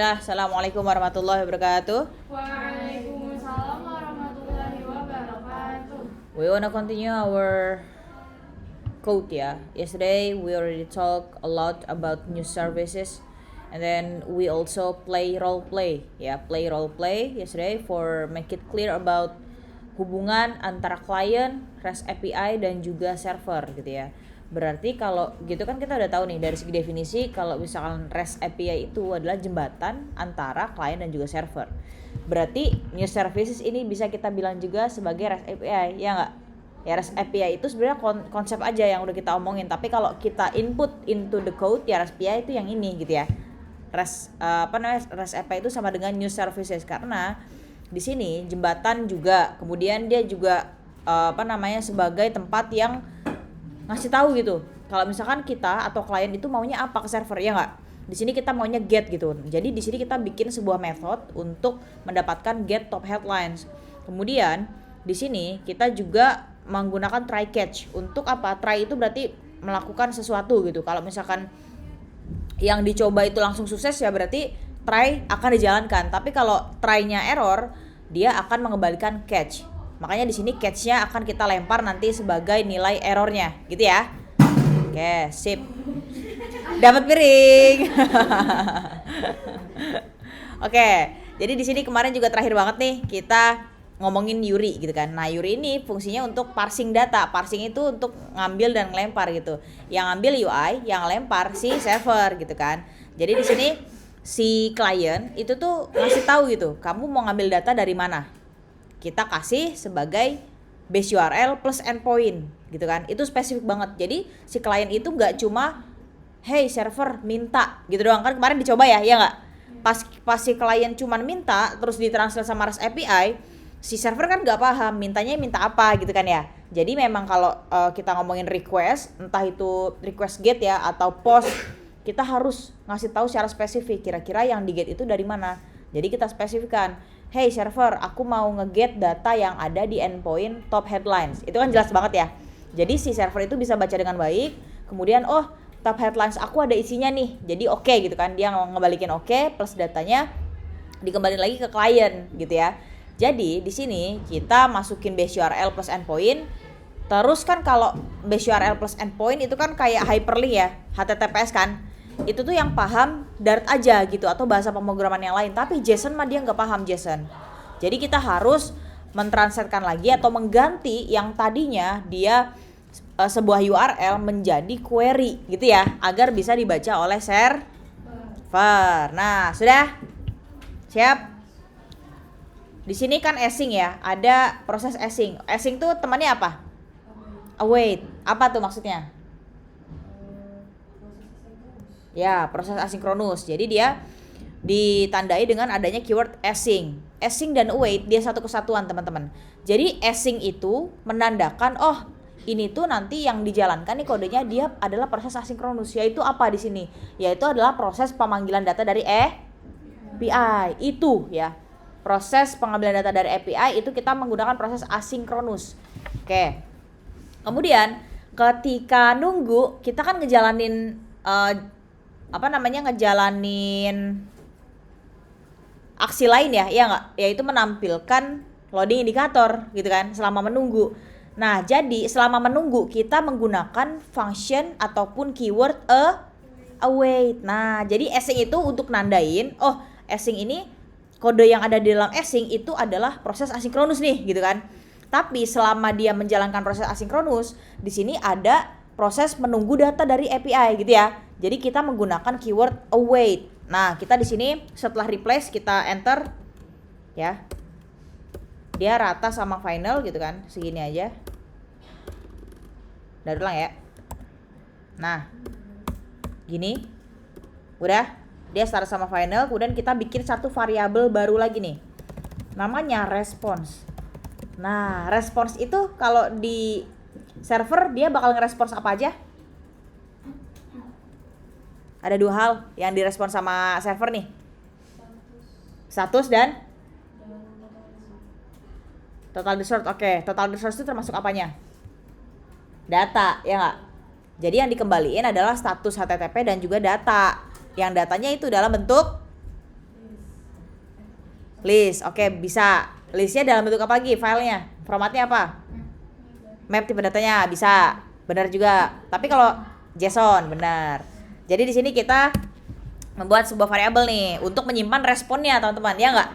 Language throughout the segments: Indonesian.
Assalamualaikum warahmatullahi wabarakatuh. Waalaikumsalam warahmatullahi wabarakatuh. We wanna continue our code ya. Yesterday we already talked a lot about new services, and then we also play role play ya. Play role play yesterday for make it clear about hubungan antara client, REST API dan juga server gitu ya. Berarti kalau gitu kan kita udah tahu nih dari segi definisi kalau misalkan REST API itu adalah jembatan antara client dan juga server. Berarti new services ini bisa kita bilang juga sebagai REST API, ya nggak? Ya REST API itu sebenarnya konsep aja yang udah kita omongin, tapi kalau kita input into the code ya REST API itu yang ini gitu ya. REST API itu sama dengan new services karena di sini jembatan juga, kemudian dia juga sebagai tempat yang ngasih tahu gitu kalau misalkan kita atau klien itu maunya apa ke server, ya nggak? Di sini kita maunya get gitu, jadi di sini kita bikin sebuah method untuk mendapatkan get top headlines. Kemudian di sini kita juga menggunakan try catch. Untuk apa? Try itu berarti melakukan sesuatu gitu. Kalau misalkan yang dicoba itu langsung sukses ya berarti try akan dijalankan, tapi kalau try-nya error dia akan mengembalikan catch. Makanya di sini catch-nya akan kita lempar nanti sebagai nilai errornya, gitu ya. Oke, sip. Dapat piring. Oke, jadi di sini kemarin juga terakhir banget nih kita ngomongin Yuri gitu kan. Nah, Yuri ini fungsinya untuk parsing data. Parsing itu untuk ngambil dan ngelempar gitu. Yang ngambil UI, yang lempar si server gitu kan. Jadi di sini si klien itu tuh ngasih tahu gitu, kamu mau ngambil data dari mana? Kita kasih sebagai base URL plus endpoint gitu kan. Itu spesifik banget. Jadi si klien itu nggak cuma hey server minta gitu doang, kan kemarin dicoba ya nggak? Pas si klien cuman minta terus ditranslate sama REST API, si server kan nggak paham mintanya minta apa gitu kan ya. Jadi memang kalau kita ngomongin request, entah itu request get ya atau post, kita harus ngasih tahu secara spesifik kira-kira yang di get itu dari mana. Jadi kita spesifikkan, hey server, aku mau nge-get data yang ada di endpoint top headlines. Itu kan jelas banget ya. Jadi si server itu bisa baca dengan baik. Kemudian top headlines aku ada isinya nih. Jadi oke gitu kan. Dia ngebalikin oke plus datanya dikembaliin lagi ke klien gitu ya. Jadi di sini kita masukin base URL plus endpoint. Terus kan kalau base URL plus endpoint itu kan kayak hyperlink ya, HTTPS kan. Itu tuh yang paham Dart aja gitu atau bahasa pemrograman yang lain, tapi JSON mah dia nggak paham JSON. Jadi kita harus mentranslatekan lagi atau mengganti yang tadinya dia sebuah URL menjadi query gitu ya, agar bisa dibaca oleh server. Nah, sudah? Siap? Di sini kan async ya, ada proses async. Async tuh temannya apa? Await. Apa tuh maksudnya? Ya, proses asinkronus. Jadi dia ditandai dengan adanya keyword async. Async dan await dia satu kesatuan, teman-teman. Jadi async itu menandakan ini tuh nanti yang dijalankan nih kodenya dia adalah proses asinkronus. Yaitu apa di sini? Yaitu adalah proses pemanggilan data dari API. Itu ya. Proses pengambilan data dari API itu kita menggunakan proses asinkronus. Oke. Kemudian ketika nunggu kita kan ngejalanin ngejalanin aksi lain ya nggak? Yaitu menampilkan loading indikator gitu kan selama menunggu. Nah, jadi selama menunggu kita menggunakan function ataupun keyword await. Nah, jadi async itu untuk nandain async ini kode yang ada di dalam async itu adalah proses asinkronus nih gitu kan. Tapi selama dia menjalankan proses asinkronus, di sini ada proses menunggu data dari API gitu ya. Jadi kita menggunakan keyword await. Nah, kita di sini setelah replace kita enter ya. Dia rata sama final gitu kan. Segini aja. Dari ulang ya. Nah. Gini. Udah. Dia start sama final, kemudian kita bikin satu variabel baru lagi nih. Namanya response. Nah, response itu kalau di server dia bakal ngerespons apa aja? Ada dua hal yang direspons sama server nih. Status dan total resource. Oke, total resource itu termasuk apanya? Data, ya nggak? Jadi yang dikembaliin adalah status HTTP dan juga data. Yang datanya itu dalam bentuk List, oke bisa. Listnya dalam bentuk apa lagi filenya? Formatnya apa? Map tipe datanya bisa. Benar juga. Tapi kalau JSON benar. Jadi di sini kita membuat sebuah variabel nih untuk menyimpan responnya teman-teman, ya nggak?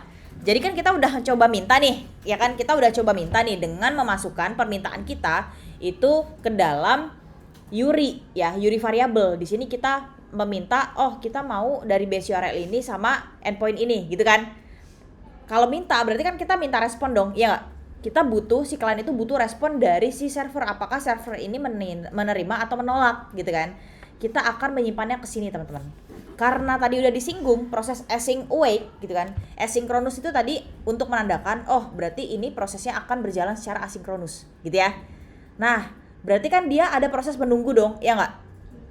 Jadi kan kita udah coba minta nih, ya kan? Kita udah coba minta nih dengan memasukkan permintaan kita itu ke dalam URI ya, URI variabel. Di sini kita meminta, oh kita mau dari base URL ini sama endpoint ini, gitu kan? Kalau minta berarti kan kita minta respon dong, ya nggak? Kita butuh, si klien itu butuh respon dari si server, apakah server ini menerima atau menolak, gitu kan? Kita akan menyimpannya ke sini teman-teman. Karena tadi udah disinggung proses async await gitu kan. Asynchronous itu tadi untuk menandakan oh berarti ini prosesnya akan berjalan secara asinkronus gitu ya. Nah, berarti kan dia ada proses menunggu dong, ya nggak?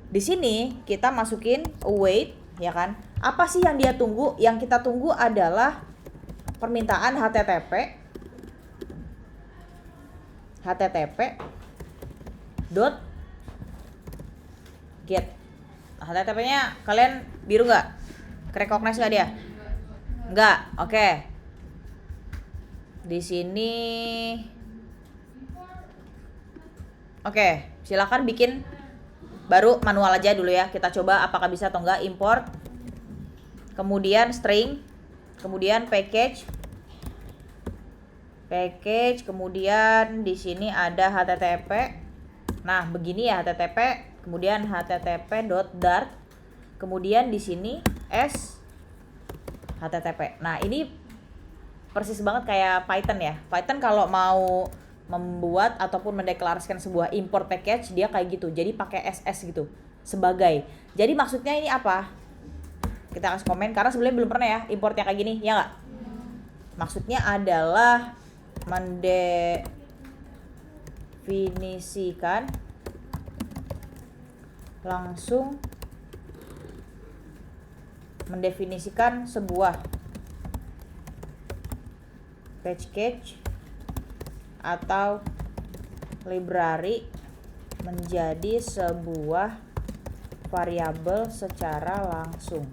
Di sini kita masukin await ya kan. Apa sih yang dia tunggu? Yang kita tunggu adalah permintaan http dot get. HTTP-nya kalian biru nggak? Recognize nggak dia? Nggak, oke. Di sini, oke, silakan bikin baru manual aja dulu ya. Kita coba apakah bisa atau enggak. Import, kemudian string, kemudian package, kemudian di sini ada HTTP. Nah, begini ya HTTP. Kemudian http.dart, kemudian di sini s http. Nah ini persis banget kayak Python ya. Python kalau mau membuat ataupun mendeklarasikan sebuah import package dia kayak gitu. Jadi pakai ss gitu sebagai. Jadi maksudnya ini apa? Kita kasih komen karena sebelumnya belum pernah ya importnya kayak gini, ya nggak? Maksudnya adalah mendefinisikan langsung mendefinisikan sebuah package atau library menjadi sebuah variabel secara langsung.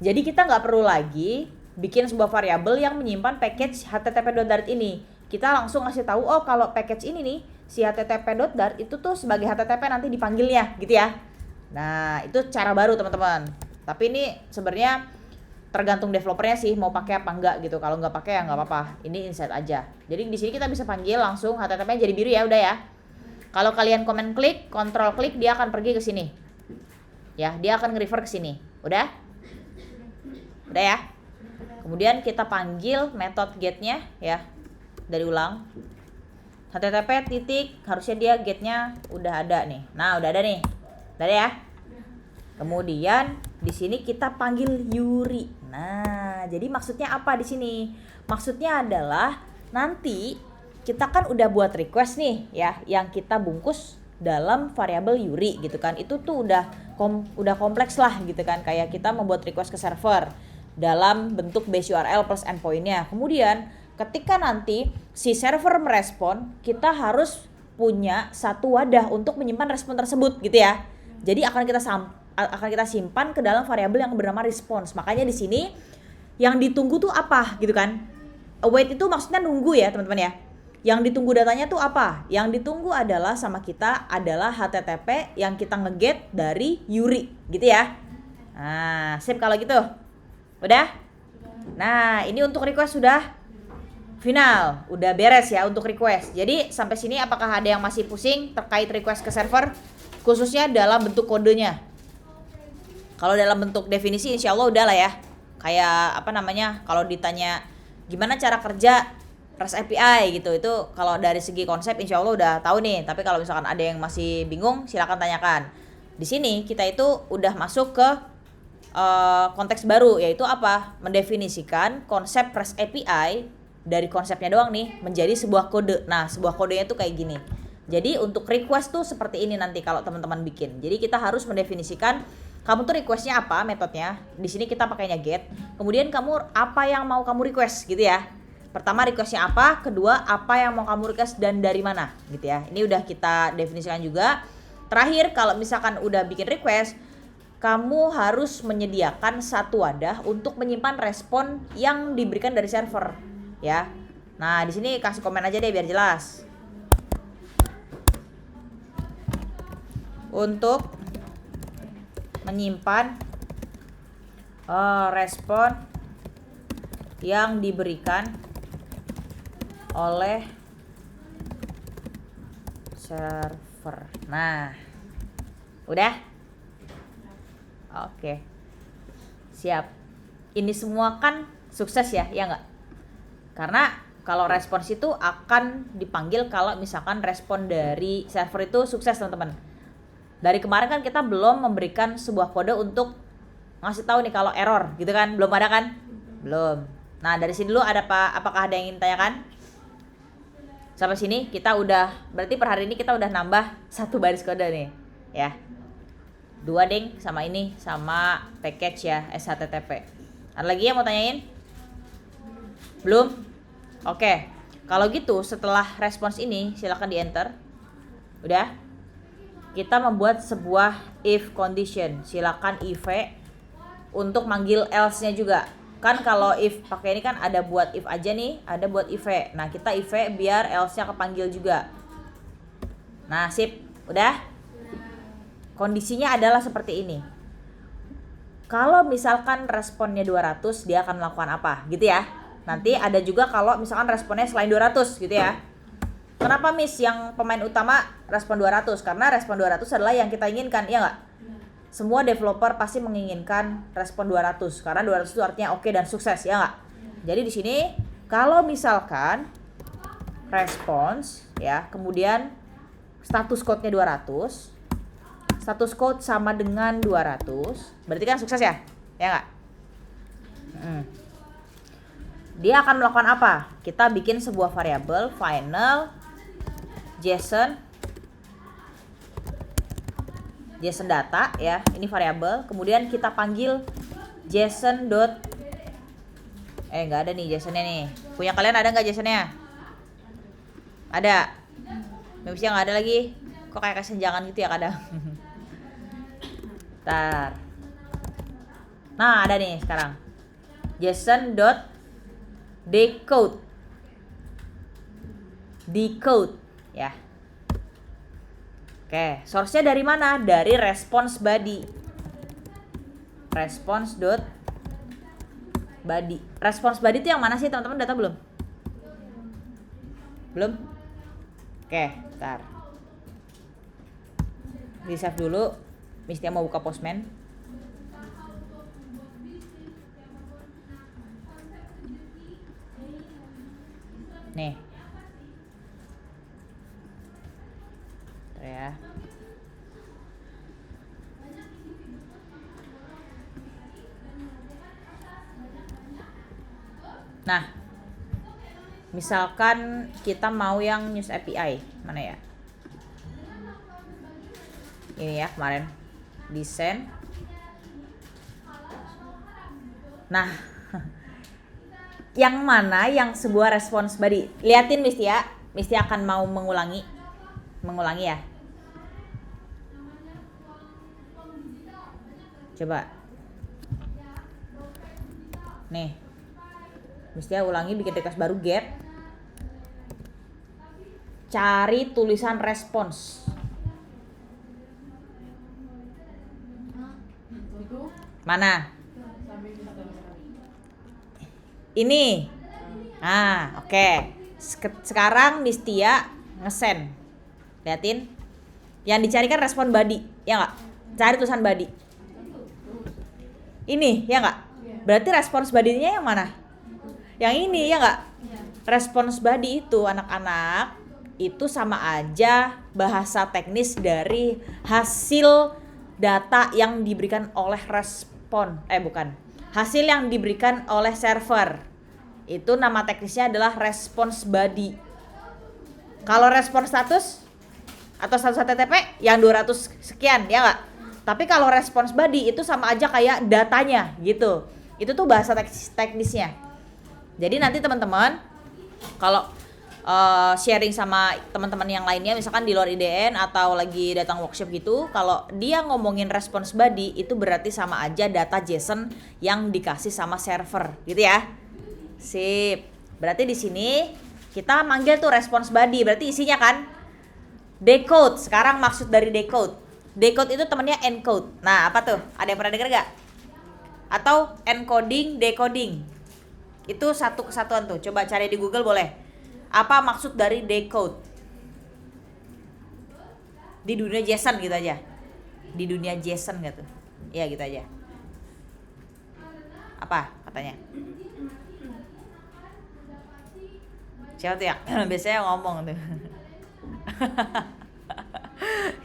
Jadi kita nggak perlu lagi bikin sebuah variabel yang menyimpan package http.dart ini. Kita langsung ngasih tahu, oh kalau package ini nih si http.dart itu tuh sebagai http nanti dipanggilnya gitu ya. Nah itu cara baru teman-teman. Tapi ini sebenarnya tergantung developernya sih mau pakai apa enggak gitu. Kalau nggak pakai ya nggak apa-apa. Ini inset aja. Jadi di sini kita bisa panggil langsung http jadi biru ya udah ya. Kalau kalian komen klik, control klik dia akan pergi ke sini. Ya dia akan nge-refer ke sini. Udah? Udah ya. Kemudian kita panggil method get-nya ya. Dari ulang. HTTP titik harusnya dia get-nya udah ada nih. Nah, udah ada nih. Udah ada ya. Kemudian di sini kita panggil URI. Nah, jadi maksudnya apa di sini? Maksudnya adalah nanti kita kan udah buat request nih ya yang kita bungkus dalam variabel URI gitu kan. Itu tuh udah kompleks lah gitu kan. Kayak kita membuat request ke server dalam bentuk base URL plus endpoint-nya. Kemudian ketika nanti si server merespon, kita harus punya satu wadah untuk menyimpan respon tersebut gitu ya. Jadi akan kita simpan ke dalam variabel yang bernama response. Makanya di sini yang ditunggu tuh apa gitu kan? Await itu maksudnya nunggu ya teman-teman ya. Yang ditunggu datanya tuh apa? Yang ditunggu adalah sama kita adalah HTTP yang kita nge-get dari URI gitu ya. Nah, sip kalau gitu. Udah? Nah, ini untuk request sudah final, udah beres ya untuk request. Jadi sampai sini apakah ada yang masih pusing terkait request ke server? Khususnya dalam bentuk kodenya. Kalau dalam bentuk definisi insya Allah udah lah ya. Kayak apa namanya, kalau ditanya gimana cara kerja REST API gitu, itu kalau dari segi konsep insya Allah udah tahu nih. Tapi kalau misalkan ada yang masih bingung silakan tanyakan. Di sini kita itu udah masuk ke konteks baru, yaitu apa? Mendefinisikan konsep REST API dari konsepnya doang nih menjadi sebuah kode. Nah, sebuah kodenya tuh kayak gini. Jadi untuk request tuh seperti ini nanti kalau teman-teman bikin. Jadi kita harus mendefinisikan kamu tuh requestnya apa metodenya. Di sini kita pakainya get. Kemudian kamu apa yang mau kamu request gitu ya. Pertama requestnya apa, kedua apa yang mau kamu request dan dari mana gitu ya. Ini udah kita definisikan juga. Terakhir kalau misalkan udah bikin request, kamu harus menyediakan satu wadah untuk menyimpan respon yang diberikan dari server, ya. Nah, di sini kasih komen aja deh biar jelas. Untuk menyimpan respon yang diberikan oleh server. Nah, udah? Oke. Siap. Ini semua kan sukses ya nggak? Karena kalau respons itu akan dipanggil kalau misalkan respon dari server itu sukses, teman-teman. Dari kemarin kan kita belum memberikan sebuah kode untuk ngasih tahu nih kalau error gitu kan, belum ada kan? Belum. Nah, dari sini dulu ada apakah ada yang ingin tanyakan? Sampai sini kita udah, berarti per hari ini kita udah nambah 1 baris kode nih, ya. 2 ding sama ini, sama package ya, SHTTP. Ada lagi yang mau tanyain? Belum? Oke. Kalau gitu setelah respons ini silakan di enter. Udah? Kita membuat sebuah if condition. Silakan if untuk manggil else-nya juga. Kan kalau if pakai ini kan ada buat if aja nih, ada buat if. Nah, kita if biar else-nya kepanggil juga. Nah, sip. Udah? Kondisinya adalah seperti ini. Kalau misalkan responnya 200, dia akan melakukan apa? Gitu ya. Nanti ada juga kalau misalkan responnya selain 200 gitu ya. Kenapa Miss yang pemain utama respon 200? Karena respon 200 adalah yang kita inginkan, ya nggak? Semua developer pasti menginginkan respon 200 karena 200 itu artinya oke dan sukses, ya nggak? Jadi di sini kalau misalkan respons ya, kemudian status code-nya 200, status code sama dengan 200, berarti kan sukses ya? Ya nggak? Dia akan melakukan apa? Kita bikin sebuah variabel final JSON data ya, ini variabel. Kemudian kita panggil JSON dot nggak ada nih JSON-nya nih. Punya kalian ada nggak JSON-nya? Ada. Memangnya nggak ada lagi. Kok kayak kesenjangan gitu ya kadang. Bentar. Nah, ada nih sekarang. JSON dot decode ya. Oke, source-nya dari mana? Dari response body. Response.body. Response body itu yang mana sih, teman-teman? Data belum? Belum? Oke, bentar. Di save dulu. Mistia mau buka Postman. Nih. Ya. Nah, misalkan kita mau yang news API, mana ya? Ini ya kemarin desain. Nah, yang mana yang sebuah response body? Liatin Mistia akan mau mengulangi ya. Coba. Nih. Mesti ulangi, bikin request baru get. Cari tulisan respons. Mana? Ini. Nah, oke. Sekarang Mistia ngesend. Liatin. Yang dicarikan respon body, ya nggak? Cari tulisan body. Ini, ya nggak? Berarti respons body-nya yang mana? Yang ini, ya nggak? Respons body itu, anak-anak, itu sama aja bahasa teknis dari hasil data yang diberikan oleh hasil yang diberikan oleh server. Itu nama teknisnya adalah response body. Kalau respons status atau status HTTP yang 200 sekian, ya nggak? Tapi kalau response body itu sama aja kayak datanya gitu. Itu tuh bahasa teknisnya. Jadi nanti teman-teman kalau sharing sama teman-teman yang lainnya, misalkan di luar IDN atau lagi datang workshop gitu, kalau dia ngomongin response body itu berarti sama aja data JSON yang dikasih sama server gitu ya. Sip. Berarti di sini kita manggil tuh response body, berarti isinya kan decode. Sekarang maksud dari decode. Decode itu temennya encode. Nah, apa tuh? Ada yang pernah denger gak? Atau encoding, decoding. Itu satu kesatuan tuh. Coba cari di Google boleh. Apa maksud dari decode? Di dunia JSON gitu aja. Di dunia JSON gitu. Iya gitu aja. Apa katanya? Siapa tuh ya? Biasanya ngomong tuh.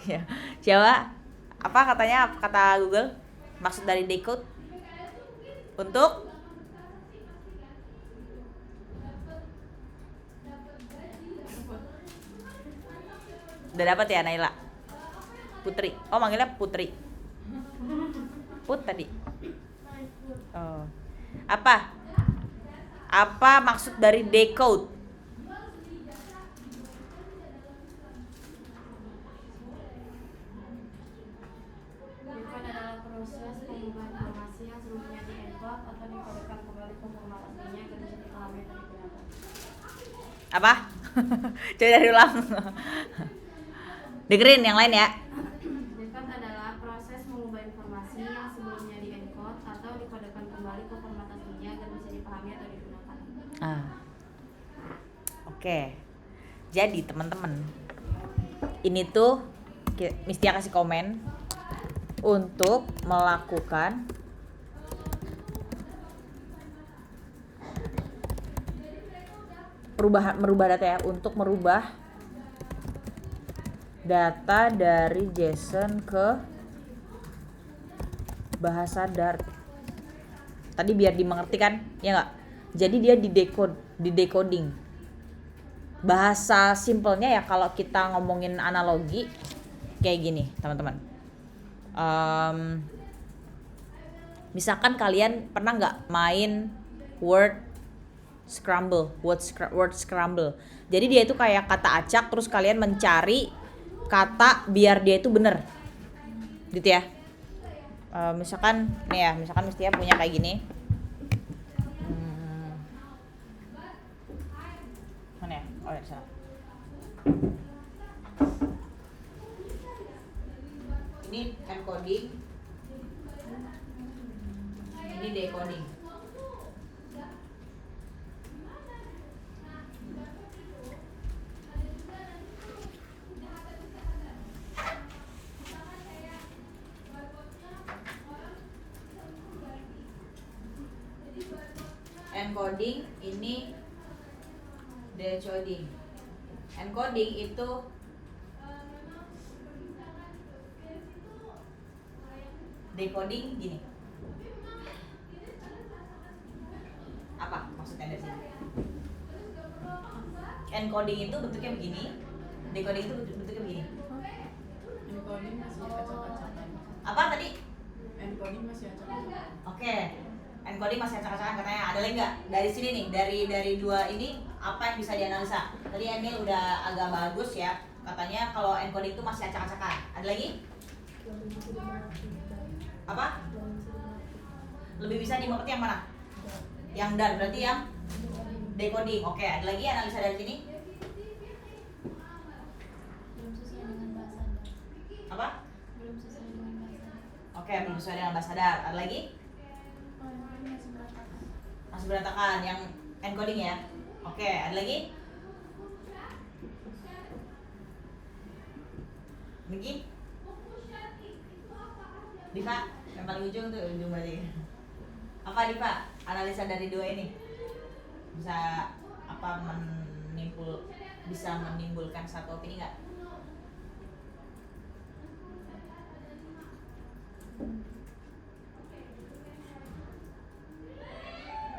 Ya. Siapa? Apa katanya? Kata Google? Maksud dari decode? Untuk udah dapat ya Naila? Putri. Oh, manggilnya Putri. Put tadi. Oh. Apa? Apa maksud dari decode? Decode adalah proses pengubahan informasi yang sebelumnya di-encode atau dikodekan kembali ke format aslinya agar bisa dipahami dan digunakan. Apa? Coba dari ulang. Dengerin yang lain ya. Decode adalah proses mengubah informasi yang sebelumnya di-encode atau dikodekan kembali ke format aslinya agar bisa dipahami atau digunakan. Oke. Jadi teman-teman, ini tuh Mistia kasih komen untuk melakukan merubah data ya, untuk merubah data dari JSON ke bahasa Dart. Tadi biar dimengerti kan, ya nggak? Jadi dia decoding. Bahasa simpelnya ya kalau kita ngomongin analogi kayak gini, teman-teman. Misalkan kalian pernah nggak main word scramble. Jadi dia itu kayak kata acak, terus kalian mencari kata biar dia itu bener, gitu ya. Misalkan nih ya, misalkan Mistia punya kayak gini. Mana ya? Oh ya, sana. Ini encoding, ini decoding. Encoding, ini decoding. Encoding itu decoding gini. Apa maksudnya dari sini? Encoding itu bentuknya begini, decoding itu bentuknya begini. Encoding masih acak-acakan. Apa tadi? Encoding masih acak-acakan. Oke. Encoding masih acak-acakan katanya. Ada lagi nggak dari sini nih, dari dua ini apa yang bisa dianalisa? Tadi Emil udah agak bagus ya. Katanya kalau encoding itu masih acak-acakan. Ada lagi? Apa? Lebih bisa dimengerti yang mana? Yang dan berarti yang decoding. Oke, ada lagi analisa dari sini? Belum sesuai dengan bahasa Dart. Apa? Belum sesuai dengan bahasa Dart. Oke, belum sesuai dengan bahasa Dart. Ada lagi? Masih berantakan. Masih berantakan yang encoding ya. Oke, ada lagi? Lagi? Diva, yang paling ujung tuh, ujung berarti. Apa Diva? Analisa dari dua ini bisa apa bisa menimbulkan satu opini nggak?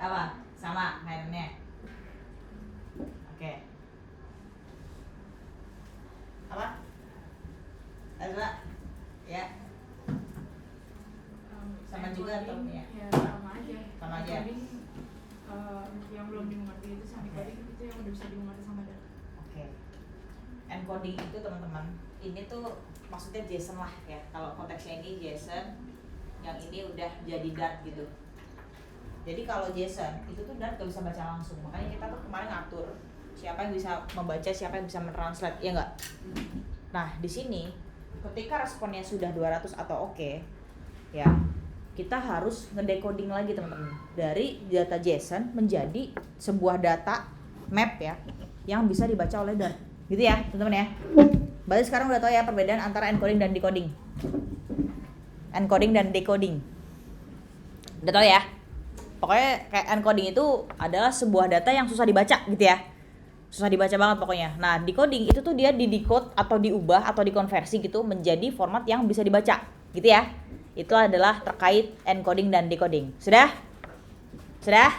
Apa? Sama kayaknya. Oke. Apa? Ada? Ya. Sama juga atau ya? Ya sama aja. Sama aja. Encoding, yang belum dimengerti itu sama decoding itu yang udah bisa dimengerti sama Dart. Oke. Encoding itu teman-teman, ini tuh maksudnya JSON lah ya. Kalau konteksnya ini JSON, yang ini udah jadi Dart gitu. Jadi kalau JSON itu tuh Dart gak bisa baca langsung, makanya kita tuh kemarin ngatur siapa yang bisa membaca, siapa yang bisa mentranslate, ya enggak? Nah di sini ketika responnya sudah 200 atau oke, ya kita harus ngedecoding lagi teman-teman dari data JSON menjadi sebuah data map ya yang bisa dibaca oleh Dart, gitu ya teman-teman ya. Berarti sekarang udah tahu ya perbedaan antara encoding dan decoding. Encoding dan decoding. Udah tahu ya? Pokoknya kayak encoding itu adalah sebuah data yang susah dibaca gitu ya. Susah dibaca banget pokoknya. Nah, decoding itu tuh dia di-decode atau diubah atau dikonversi gitu menjadi format yang bisa dibaca gitu ya. Itu adalah terkait encoding dan decoding. Sudah? Sudah?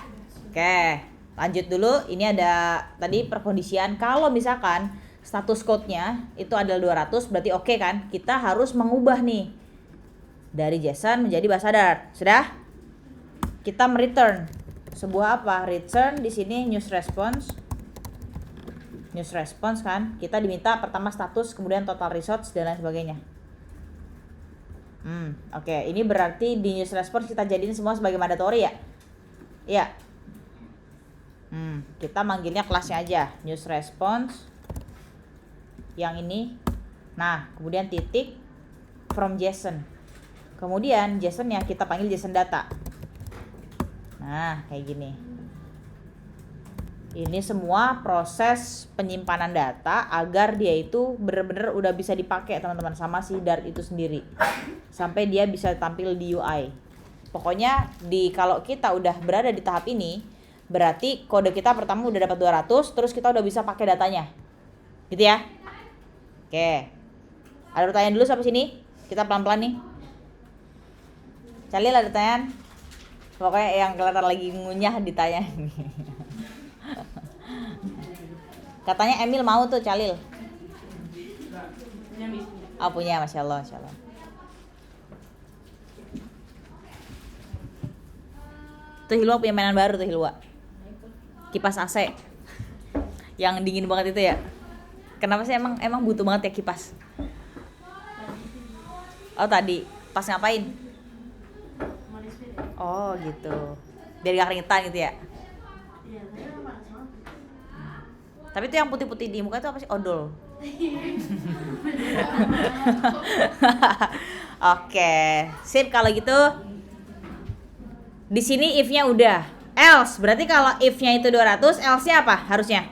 Oke, lanjut dulu. Ini ada tadi perkondisian kalau misalkan status code-nya itu adalah 200 berarti oke kan? Kita harus mengubah nih dari JSON menjadi bahasa Dart. Sudah? Kita mereturn sebuah apa? Return di sini news response. News response kan? Kita diminta pertama status, kemudian total results dan lain sebagainya. Oke. Ini berarti di news response kita jadiin semua sebagai mandatory ya? Iya. Kita manggilnya kelasnya aja, news response. Yang ini. Nah, kemudian titik from JSON. Kemudian JSON-nya kita panggil JSON data. Nah, kayak gini. Ini semua proses penyimpanan data agar dia itu benar-benar udah bisa dipakai teman-teman sama si Dart itu sendiri. Sampai dia bisa tampil di UI. Pokoknya kalau kita udah berada di tahap ini, berarti kode kita pertama udah dapat 200, terus kita udah bisa pakai datanya. Gitu ya. Oke. Ada pertanyaan dulu sampai sini? Kita pelan-pelan nih. Calil ada pertanyaan? Pokoknya yang kelihatan lagi ngunyah ditanya. Katanya Emil mau tuh Calil. Oh punya, Masya Allah, Masya Allah. Tuh Hilwa punya mainan baru tuh Hilwa. Kipas AC. Yang dingin banget itu ya. Kenapa sih emang butuh banget ya kipas? Oh tadi, pas ngapain? Oh gitu. Biar gak keringetan gitu ya. Tapi itu yang putih-putih di muka itu apa sih? Odol. Oke, sip kalau gitu. Di sini if-nya udah. Else, berarti kalau if-nya itu 200, else-nya apa harusnya?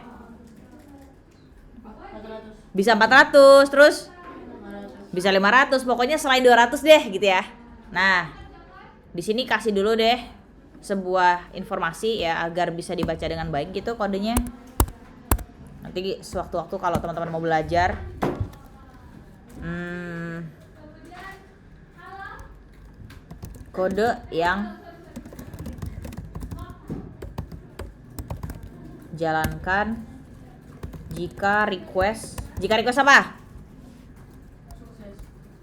Bisa 400, terus bisa 500, pokoknya selain 200 deh gitu ya. Nah, di sini kasih dulu deh sebuah informasi ya agar bisa dibaca dengan baik gitu kodenya. Nanti sewaktu-waktu kalau teman-teman mau belajar, kode yang jalankan jika request apa?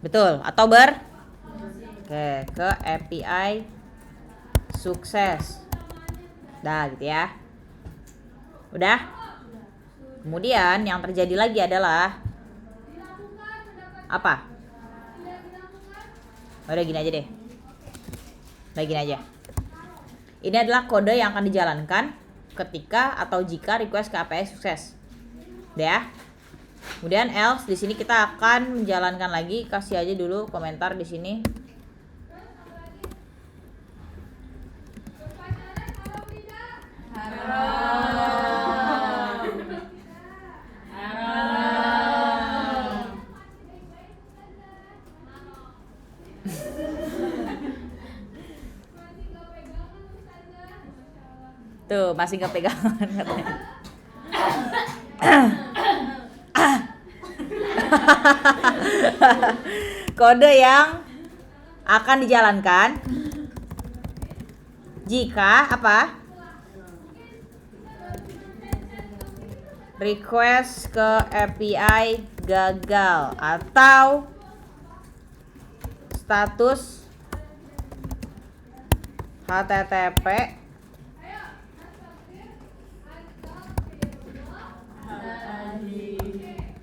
Betul, atau Oke, ke API sukses. Dah gitu ya. Udah? Kemudian yang terjadi lagi adalah apa? Udah gini aja deh. Udah gini aja. Ini adalah kode yang akan dijalankan ketika atau jika request ke API sukses. Udah ya? Kemudian else di sini kita akan menjalankan lagi, kasih aja dulu komentar di sini. Tuh, masih gak pegangan katanya. Kode yang akan dijalankan jika apa? Request ke API gagal atau status HTTP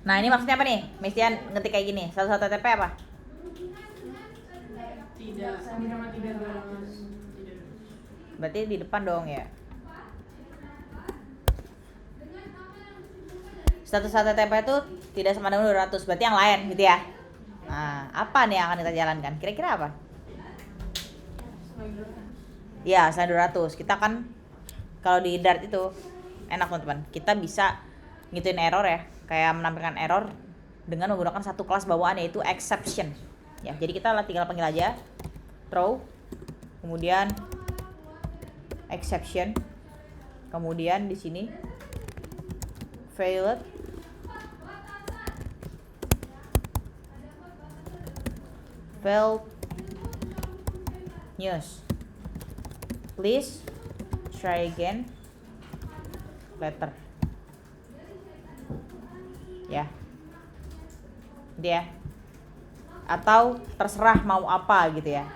Nah ini maksudnya apa nih? Mestian ngetik kayak gini. 11 TTP apa? Tidak sama 300. Tidak. Berarti di depan dong ya. 11 TTP itu tidak sama dengan 200. Berarti yang lain gitu ya. Nah apa nih yang akan kita jalankan? Kira-kira apa? Ya selain 200. Kita kan kalau di Dart itu enak teman-teman. Kita bisa ngituin error ya. Kayak menampilkan error dengan menggunakan satu kelas bawaan yaitu exception. Ya, jadi kita tinggal panggil aja throw, kemudian exception, kemudian di sini failed, news. Please try again later. Ya. Dia. Atau terserah mau apa gitu ya.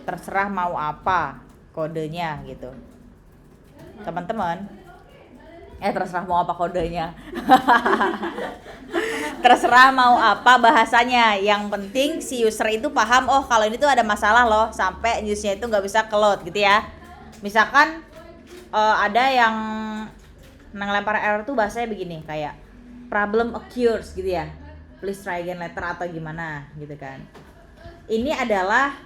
Terserah mau apa kodenya gitu. Teman-teman. Terserah mau apa kodenya. Terserah mau apa bahasanya. Yang penting si user itu paham, oh kalau ini tuh ada masalah loh, sampai newsnya itu nggak bisa ke-load gitu ya. Misalkan ada yang ngelempar error tuh bahasanya begini, kayak problem occurs gitu ya, please try again later atau gimana gitu kan. Ini adalah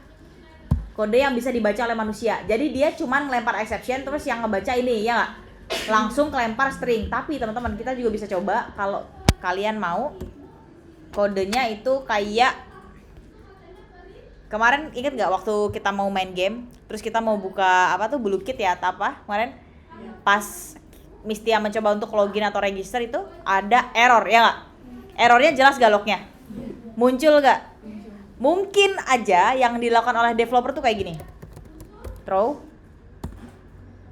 kode yang bisa dibaca oleh manusia. Jadi dia cuman ngelempar exception, terus yang ngebaca ini ya nggak langsung kelempar string. Tapi teman-teman kita juga bisa coba kalau kalian mau kodenya itu kayak kemarin, inget nggak waktu kita mau main game terus kita mau buka apa tuh blue kit ya atau apa kemarin, pas Mistia mencoba untuk login atau register itu ada error ya nggak? Errornya jelas gak lognya? Muncul gak? Mungkin aja yang dilakukan oleh developer tuh kayak gini, throw.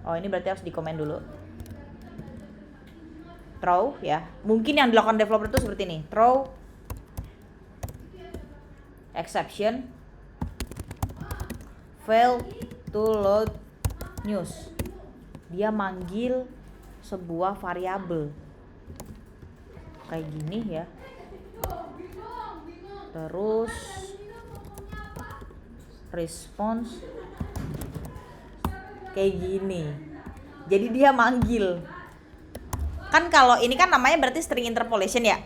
Oh ini berarti harus dikomen dulu. Throw ya. Mungkin yang dilakukan developer tuh seperti ini, throw exception fail to load news. Dia manggil sebuah variabel kayak gini ya. Terus response kayak gini. Jadi dia manggil. Kan kalau ini kan namanya berarti string interpolation ya.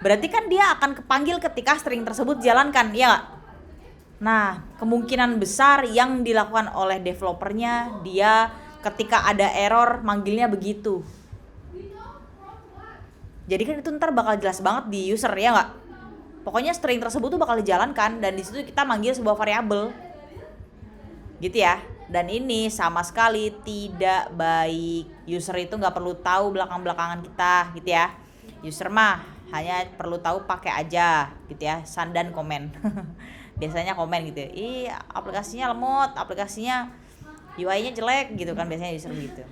Berarti kan dia akan kepanggil ketika string tersebut dijalankan, ya nggak? Nah, kemungkinan besar yang dilakukan oleh developernya dia ketika ada error manggilnya begitu. Jadi kan itu ntar bakal jelas banget di user ya nggak? Pokoknya string tersebut tuh bakal dijalankan dan di situ kita manggil sebuah variabel. Gitu ya. Dan ini sama sekali tidak baik. User itu nggak perlu tahu belakang-belakangan kita gitu ya. User mah hanya perlu tahu pakai aja gitu ya, dan komen. Biasanya komen gitu. Ih, aplikasinya lemot, aplikasinya UI-nya jelek gitu kan, biasanya user gitu.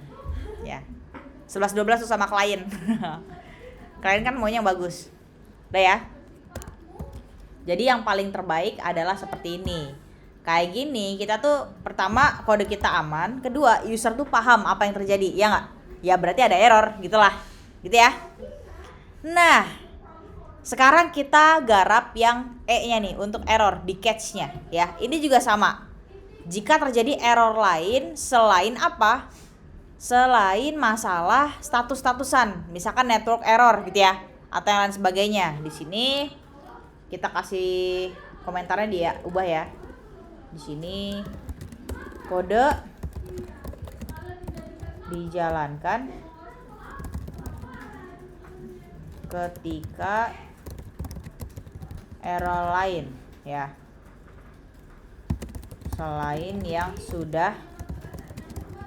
Ya. 11-12 tuh sama klien. Klien kan maunya yang bagus. Udah ya. Jadi yang paling terbaik adalah seperti ini. Kayak gini, kita tuh pertama kode kita aman, kedua user tuh paham apa yang terjadi, ya nggak? Ya berarti ada error, gitulah, gitu ya. Nah, sekarang kita garap yang E-nya nih untuk error di catch-nya, ya. Ini juga sama. Jika terjadi error lain selain apa? Selain masalah status-statusan, misalkan network error, gitu ya, atau yang lain sebagainya. Di sini kita kasih komentarnya dia ubah ya. Di sini kode dijalankan ketika error lain ya, selain yang sudah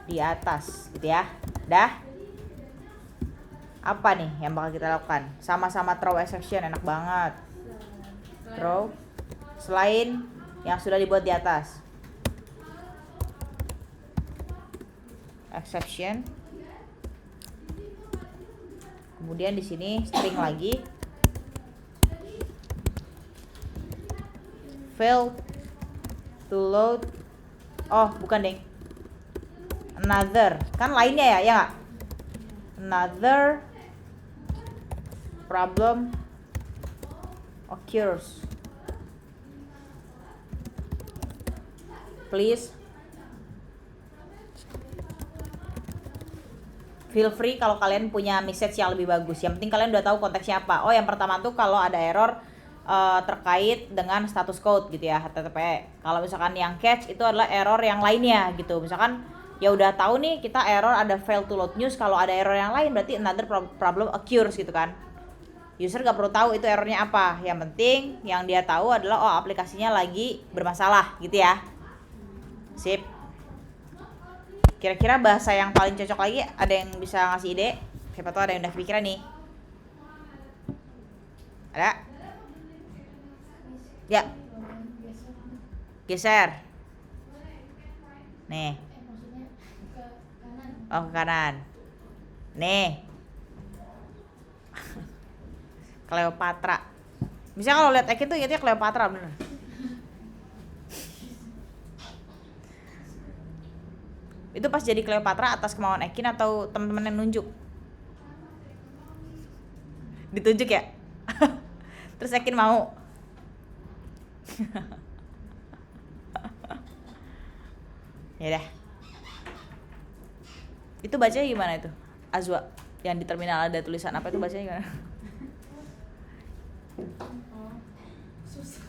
di atas gitu ya. Dah. Apa nih yang bakal kita lakukan? Sama-sama throw exception, enak banget. Throw selain yang sudah dibuat di atas. Exception. Kemudian di sini string lagi. Fail to load. Oh, bukan deng. Another. Kan lainnya ya, ya enggak? Another problem occurs, please feel free kalau kalian punya message yang lebih bagus. Yang penting kalian udah tahu konteksnya apa. Oh, yang pertama tuh kalau ada error terkait dengan status code gitu ya, HTTP. Kalau misalkan yang catch itu adalah error yang lainnya gitu. Misalkan ya udah tahu nih kita error ada fail to load news, kalau ada error yang lain berarti another problem occurs gitu kan. User gak perlu tahu itu errornya apa. Yang penting yang dia tahu adalah oh aplikasinya lagi bermasalah gitu ya. Sip. Kira-kira bahasa yang paling cocok lagi ada yang bisa ngasih ide? Siapa tahu ada yang udah kepikiran nih. Ada? Ya. Geser. Nih. Maksudnya ke kanan. Oh, ke kanan. Nih. Cleopatra. Misalnya kalau lihat Eki tuh ingetnya Cleopatra bener. Itu pas jadi Cleopatra atas kemauan Ekin atau teman-teman yang nunjuk? Ditunjuk ya? Terus Ekin mau? Ya dah. Itu bacanya gimana itu? Azwa yang di terminal ada tulisan apa itu bacanya gimana? Oh, susah.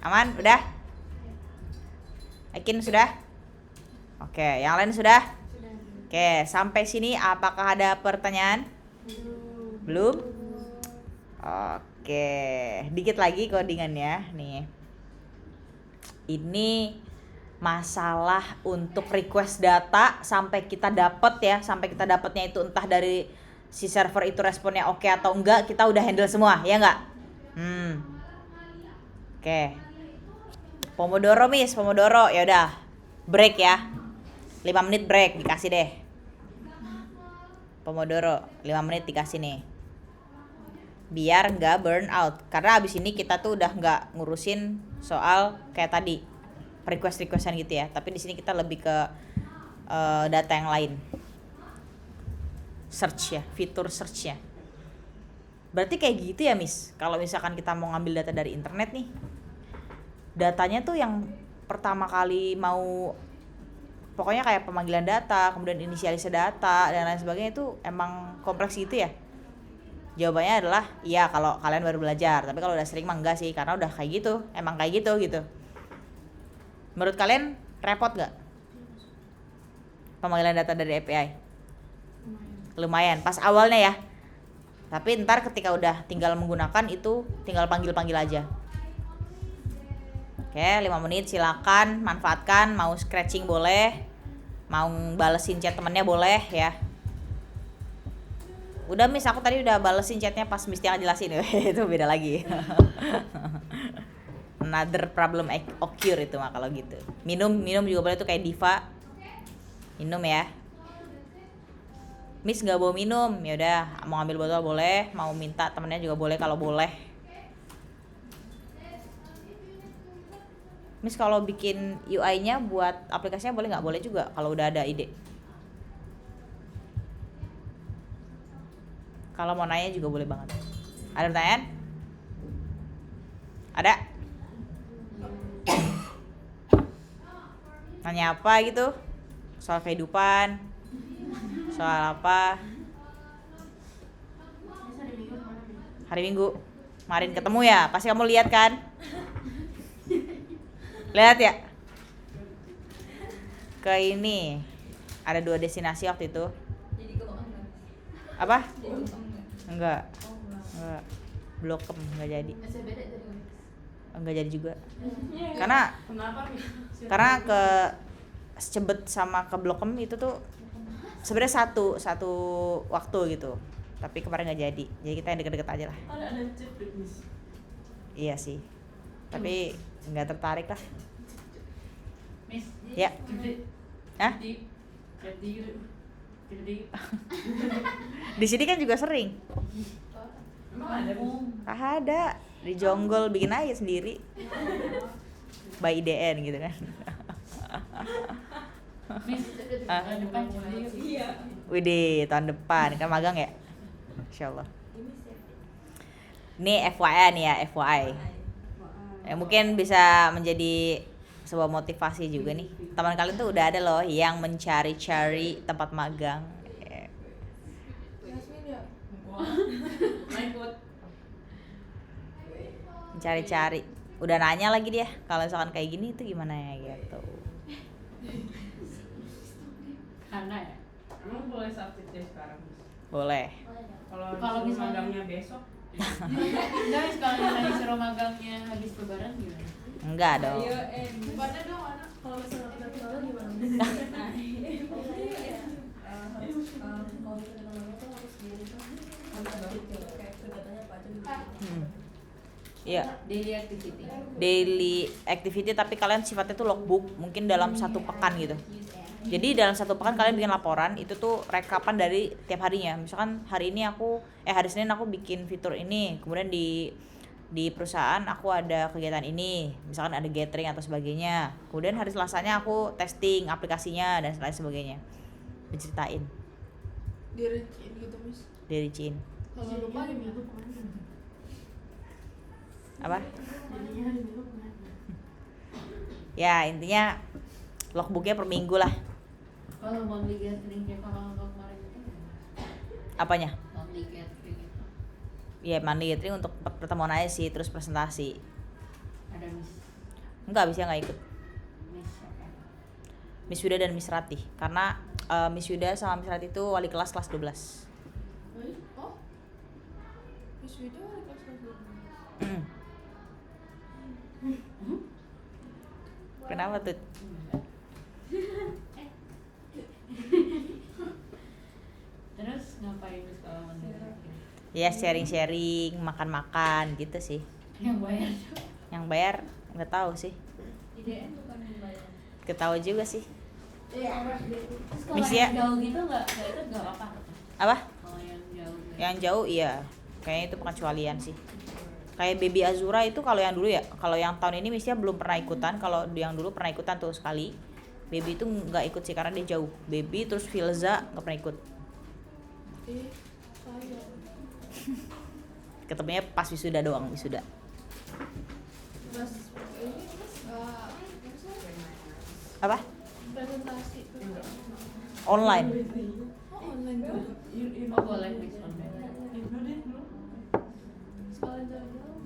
Aman? Udah? Ekin sudah? Oke, yang lain sudah? Sudah. Oke, sampai sini apakah ada pertanyaan? Belum? Oke, dikit lagi codingannya nih. Ini masalah untuk request data sampai kita dapat ya, sampai kita dapatnya itu entah dari si server itu responnya oke atau enggak, kita udah handle semua, ya enggak? Oke. Pomodoro Miss, Pomodoro, ya udah. Break ya. 5 menit break dikasih deh. Pomodoro 5 menit dikasih nih. Biar nggak burn out. Karena abis ini kita tuh udah nggak ngurusin soal kayak tadi requestan gitu ya. Tapi di sini kita lebih ke data yang lain. Search ya, fitur search ya. Berarti kayak gitu ya Miss. Kalau misalkan kita mau ngambil data dari internet nih, datanya tuh yang pertama kali mau pokoknya kayak pemanggilan data, kemudian inisialisasi data dan lain sebagainya itu emang kompleks gitu ya? Jawabannya adalah iya kalau kalian baru belajar, tapi kalau udah sering mah enggak sih, karena udah kayak gitu, emang kayak gitu gitu. Menurut kalian repot gak pemanggilan data dari API? Lumayan, pas awalnya ya. Tapi ntar ketika udah tinggal menggunakan itu tinggal panggil-panggil aja. Oke, 5 menit silakan manfaatkan, mau scratching boleh, mau balesin chat temennya boleh ya. Udah Miss, aku tadi udah balesin chatnya pas Miss yang jelasin. Itu beda lagi. Another problem occur itu mah kalau gitu. Minum juga boleh tuh kayak Diva. Minum ya. Miss nggak bawa minum, ya udah mau ambil botol boleh, mau minta temennya juga boleh kalau boleh. Miss kalau bikin UI-nya buat aplikasinya boleh nggak? Boleh juga kalau udah ada ide. Kalau mau nanya juga boleh banget. Ada pertanyaan? Ada? Nanya apa gitu? Soal kehidupan? Soal apa? Hari Minggu. Kemarin ketemu ya? Pasti kamu lihat kan? Lihat ya? Ke ini. Ada 2 destinasi waktu itu. Jadi ke Bang enggak? Apa? Jadi ke Bang enggak? Enggak. Oh enggak. Enggak. Blokem enggak jadi. SCBD dari Onyx. Enggak jadi juga. Iya, Karena kenapa nih? karena ke Cebet sama ke Blokem itu tuh sebenarnya satu waktu gitu. Tapi kemarin nggak jadi. Jadi kita yang deket-deket aja lah. Ada chip deh, Miss. Iya sih. Tapi nggak tertarik lah. Miss. Ya. Gede. Hah? Gede. Gede. Di sini kan juga sering. Emang ada, Miss? Ada di Jonggol bikin aja sendiri. By IDN gitu kan. Miss, Ah. tahun depan jadi yuk. Iya. Widih, tahun depan kan magang ya? Insyaallah. Ini FYI nih ya, FYI. Ya, mungkin bisa menjadi sebuah motivasi juga nih. Teman kalian tuh udah ada loh yang mencari-cari tempat magang. Ya. Yasmin ya. My God. Mencari-cari. Udah nanya lagi dia kalau misalkan kayak gini itu gimana ya gitu. Karena ya. Emang boleh substitute deh sekarang? Boleh. Kalau Kalau misalnya- magangnya besok, Enggak, Miss, kalau misalnya disuruh magangnya habis lebaran gimana? Enggak dong. Ayo, gimana dong anak kalau misalnya kita kenalan gimana? Kalau kita kenalan tuh harus gini tuh. Kayak kegiatannya apa aja gitu. Iya. Daily activity. Daily activity tapi kalian sifatnya tuh logbook mungkin dalam satu pekan gitu. Jadi dalam satu pekan kalian bikin laporan itu tuh rekapan dari tiap harinya. Misalkan hari ini hari Senin aku bikin fitur ini, kemudian di perusahaan aku ada kegiatan ini, misalkan ada gathering atau sebagainya. Kemudian hari Selasanya aku testing aplikasinya dan lain sebagainya. Diceritain, Dirinciin gitu, Miss. diricin. Kalau lupa gimana? Apa? Jadinya hari Minggu kemana? Ya intinya logbooknya per minggu lah. Kalau monthly gathering kayak kalau kemarin itu Apanya? monthly gathering itu Ya monthly gathering untuk pertemuan aja sih, terus presentasi. ada Miss Enggak bisa nggak ikut. Miss siapa? Miss Yuda dan Miss Ratih karena Miss Yuda sama Miss Ratih itu wali kelas 12. Oh. Miss Wida wali kelas 12. Kenapa tuh? Terus ngapain Miss kalau monthly gathering? Ya sharing-sharing, makan-makan gitu sih. Yang bayar tuh Yang bayar nggak tahu sih. IDN bukan membayar. Ketawa juga sih. Terus kalau Miss yang ya? jauh gitu nggak itu nggak apa-apa Apa? kalau yang jauh gitu. Yang jauh iya. Kayaknya itu pengecualian sih. Kayak Baby Azura itu kalau yang dulu ya, kalau yang tahun ini Missnya belum pernah ikutan, kalau yang dulu pernah ikutan tuh sekali. Baby itu nggak ikut sih karena dia jauh. Baby terus Filza nggak pernah ikut. Saya. Ketemunya pas wisuda doang, wisuda. Mas, ini Mas, Apa? presentasi tuh. Online. Oh, online juga. Oh boleh Miss online. Sekalian jalan-jalan.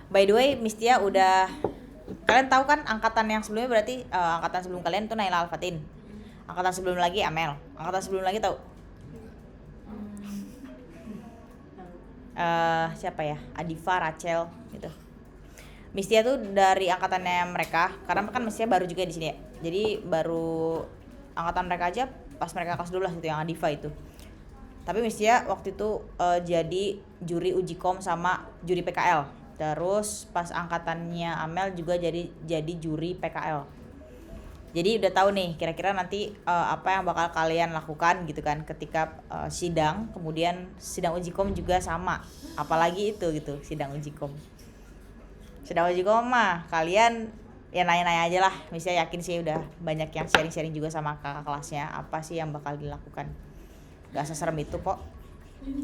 By the way, Miss Tia udah, kalian tahu kan angkatan yang sebelumnya berarti angkatan sebelum kalian tuh Naila Alfatin. Angkatan sebelum lagi Amel. Angkatan sebelum lagi tahu? Siapa ya? Adifa, Rachel gitu. Miss Tia tuh dari angkatannya mereka, karena kan Miss Tia baru juga di sini ya. Jadi baru angkatan mereka aja pas mereka kelas 12 gitu yang Adifa itu. Tapi Miss Tia waktu itu jadi juri uji kom sama juri PKL. Terus pas angkatannya Amel juga jadi juri PKL. Jadi udah tahu nih kira-kira nanti apa yang bakal kalian lakukan gitu kan ketika sidang, kemudian sidang uji kom juga sama. Apalagi itu gitu, sidang uji kom. Sidang uji kom mah kalian ya nanya-nanya aja lah. Misalnya yakin sih udah banyak yang sharing-sharing juga sama kakak kelasnya apa sih yang bakal dilakukan. Gak seserem itu kok.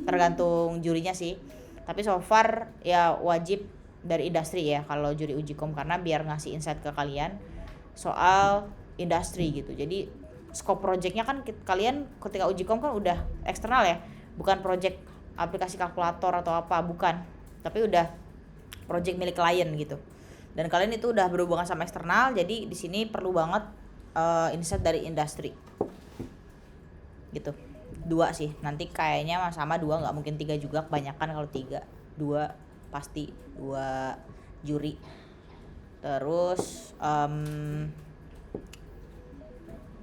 Tergantung jurinya sih. Tapi so far ya wajib dari industri ya kalau juri uji kom karena biar ngasih insight ke kalian soal industri gitu. Jadi scope projectnya kan kalian ketika uji kom kan udah eksternal ya, bukan project aplikasi kalkulator atau apa, bukan, tapi udah project milik klien gitu. Dan kalian itu udah berhubungan sama eksternal, jadi di sini perlu banget insight dari industri gitu. 2 sih, nanti kayaknya sama 2, nggak mungkin 3 juga, kebanyakan kalau 3, 2 pasti 2 juri. Terus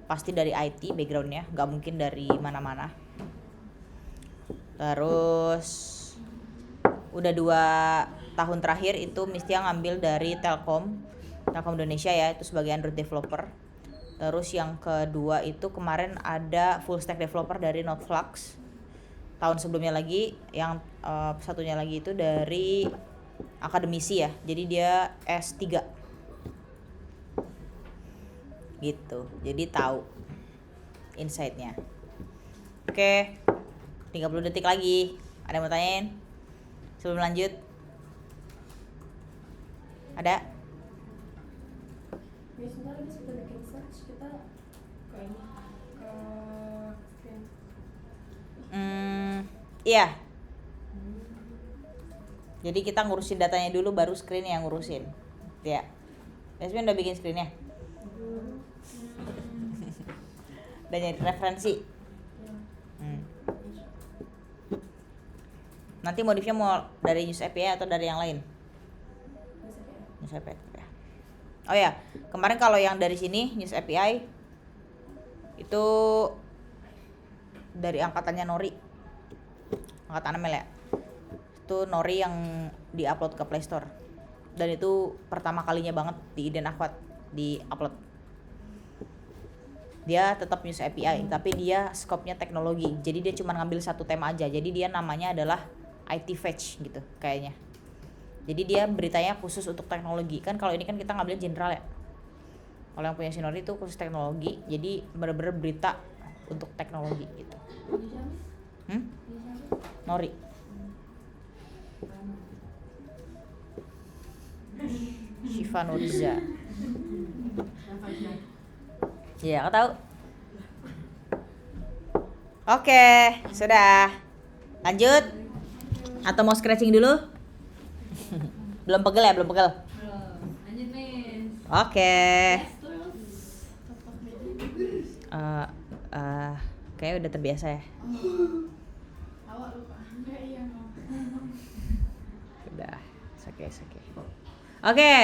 pasti dari IT backgroundnya, nggak mungkin dari mana-mana. Terus udah 2 tahun terakhir itu Miss Tia ngambil dari Telkom Indonesia ya, itu sebagai Android developer. Terus yang kedua itu kemarin ada full stack developer dari Noteflux. Tahun sebelumnya lagi yang satunya lagi itu dari akademisi ya, jadi dia S3 gitu. Jadi tahu insight-nya. Oke, 30 detik lagi. Ada yang mau tanyain sebelum lanjut? Ada? Ya sebentar habis kita bikin search kita ke ini ke screen. Iya. Jadi kita ngurusin datanya dulu, baru screen yang ngurusin. Ya. Yasmin udah bikin screennya? Udah nyari referensi? Nanti modifnya mau dari News API atau dari yang lain? News API ya. Oh ya, kemarin kalau yang dari sini News API itu dari angkatannya Nori, angkatan Amel ya. Itu Nori yang diupload ke Play Store. Dan itu pertama kalinya banget di Iden Akhwat di-upload. Dia tetap News API, tapi dia skopnya teknologi. Jadi dia cuma ngambil satu tema aja. Jadi dia namanya adalah IT Fetch gitu kayaknya. Jadi dia beritanya khusus untuk teknologi. Kan kalau ini kan kita ngambil general ya. Kalau yang punya Sinori itu khusus teknologi. Jadi bener-bener berita untuk teknologi gitu. Nori. Shifa Nuriza. Ya, kau tahu? Oke, sudah. Lanjut. Atau mau scratching dulu? Belum pegel ya, belum pegel. Lanjut nih. Oke. Kayaknya udah terbiasa ya. Awak lupa. Enggak iya mau. Udah, oke. Oke.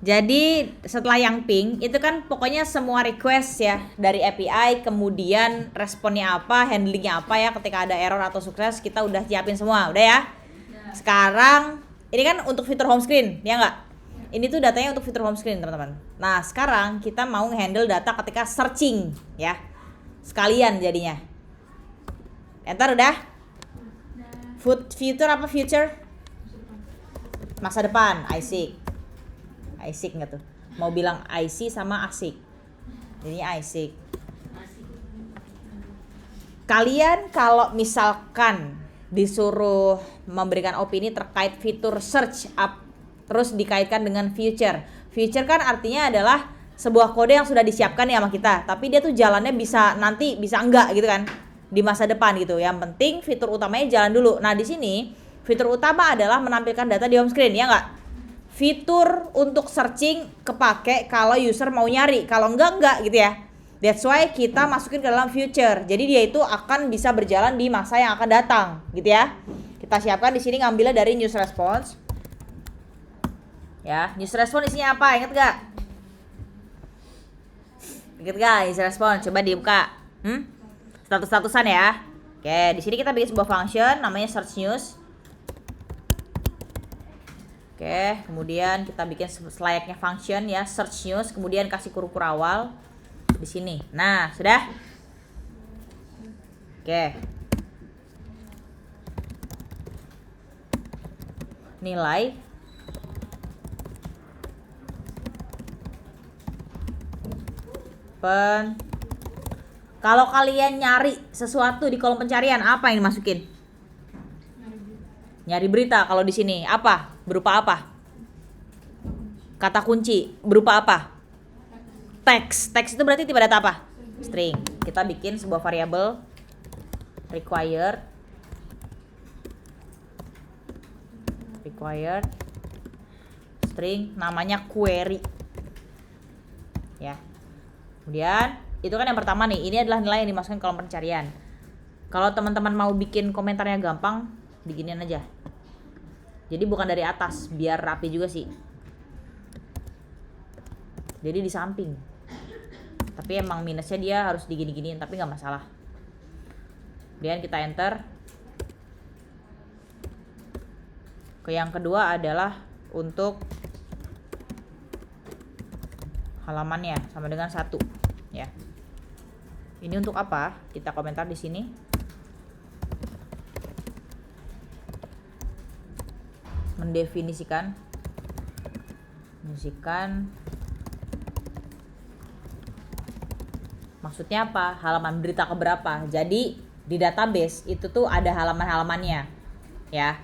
Jadi setelah yang pink itu kan pokoknya semua request ya dari API, kemudian responnya apa, handlingnya apa ya ketika ada error atau sukses kita udah siapin semua, udah ya. Sekarang ini kan untuk fitur home screen, ya nggak? Ini tuh datanya untuk fitur home screen teman-teman. Nah sekarang kita mau handle data ketika searching ya, sekalian jadinya. Enter udah? Future apa future? Masa depan, Isik nggak tuh? Mau bilang IC sama asik. Jadinya Isik. Kalian kalau misalkan disuruh memberikan opini terkait fitur search up terus dikaitkan dengan future. Future kan artinya adalah sebuah kode yang sudah disiapkan ya sama kita, tapi dia tuh jalannya bisa nanti bisa enggak gitu kan di masa depan gitu. Yang penting fitur utamanya jalan dulu. Nah, di sini fitur utama adalah menampilkan data di home screen ya enggak? Fitur untuk searching kepake kalau user mau nyari, kalau enggak gitu ya. That's why kita masukin ke dalam future. Jadi dia itu akan bisa berjalan di masa yang akan datang, gitu ya. Kita siapkan di sini ngambilnya dari news response. Ya, news response isinya apa? Ingat gak? Ingat gak news response? Coba dibuka. Status-statusan ya. Oke, di sini kita bikin sebuah function namanya search news. Oke, kemudian kita bikin selayaknya function ya, search news, kemudian kasih kuru-kuru awal di sini. Nah, sudah? Oke. Nilai kalau kalian nyari sesuatu di kolom pencarian, apa yang dimasukin? Nyari berita. Kalau di sini apa? Berupa apa? Kata kunci berupa apa? Teks. Teks itu berarti tipe data apa? String. Kita bikin sebuah variabel required string namanya query. Ya. Kemudian itu kan yang pertama nih. Ini adalah nilai yang dimasukkan ke kolom pencarian. Kalau teman-teman mau bikin komentarnya gampang, diginiin aja. Jadi bukan dari atas, biar rapi juga sih. Jadi di samping. Tapi emang minusnya dia harus digini-giniin, tapi nggak masalah. Kemudian kita enter. Ke yang kedua adalah untuk halamannya sama dengan 1 ya. Ini untuk apa? Kita komentar di sini. Mendefinisikan Maksudnya apa? Halaman berita keberapa. Jadi di database itu tuh ada halaman-halamannya ya.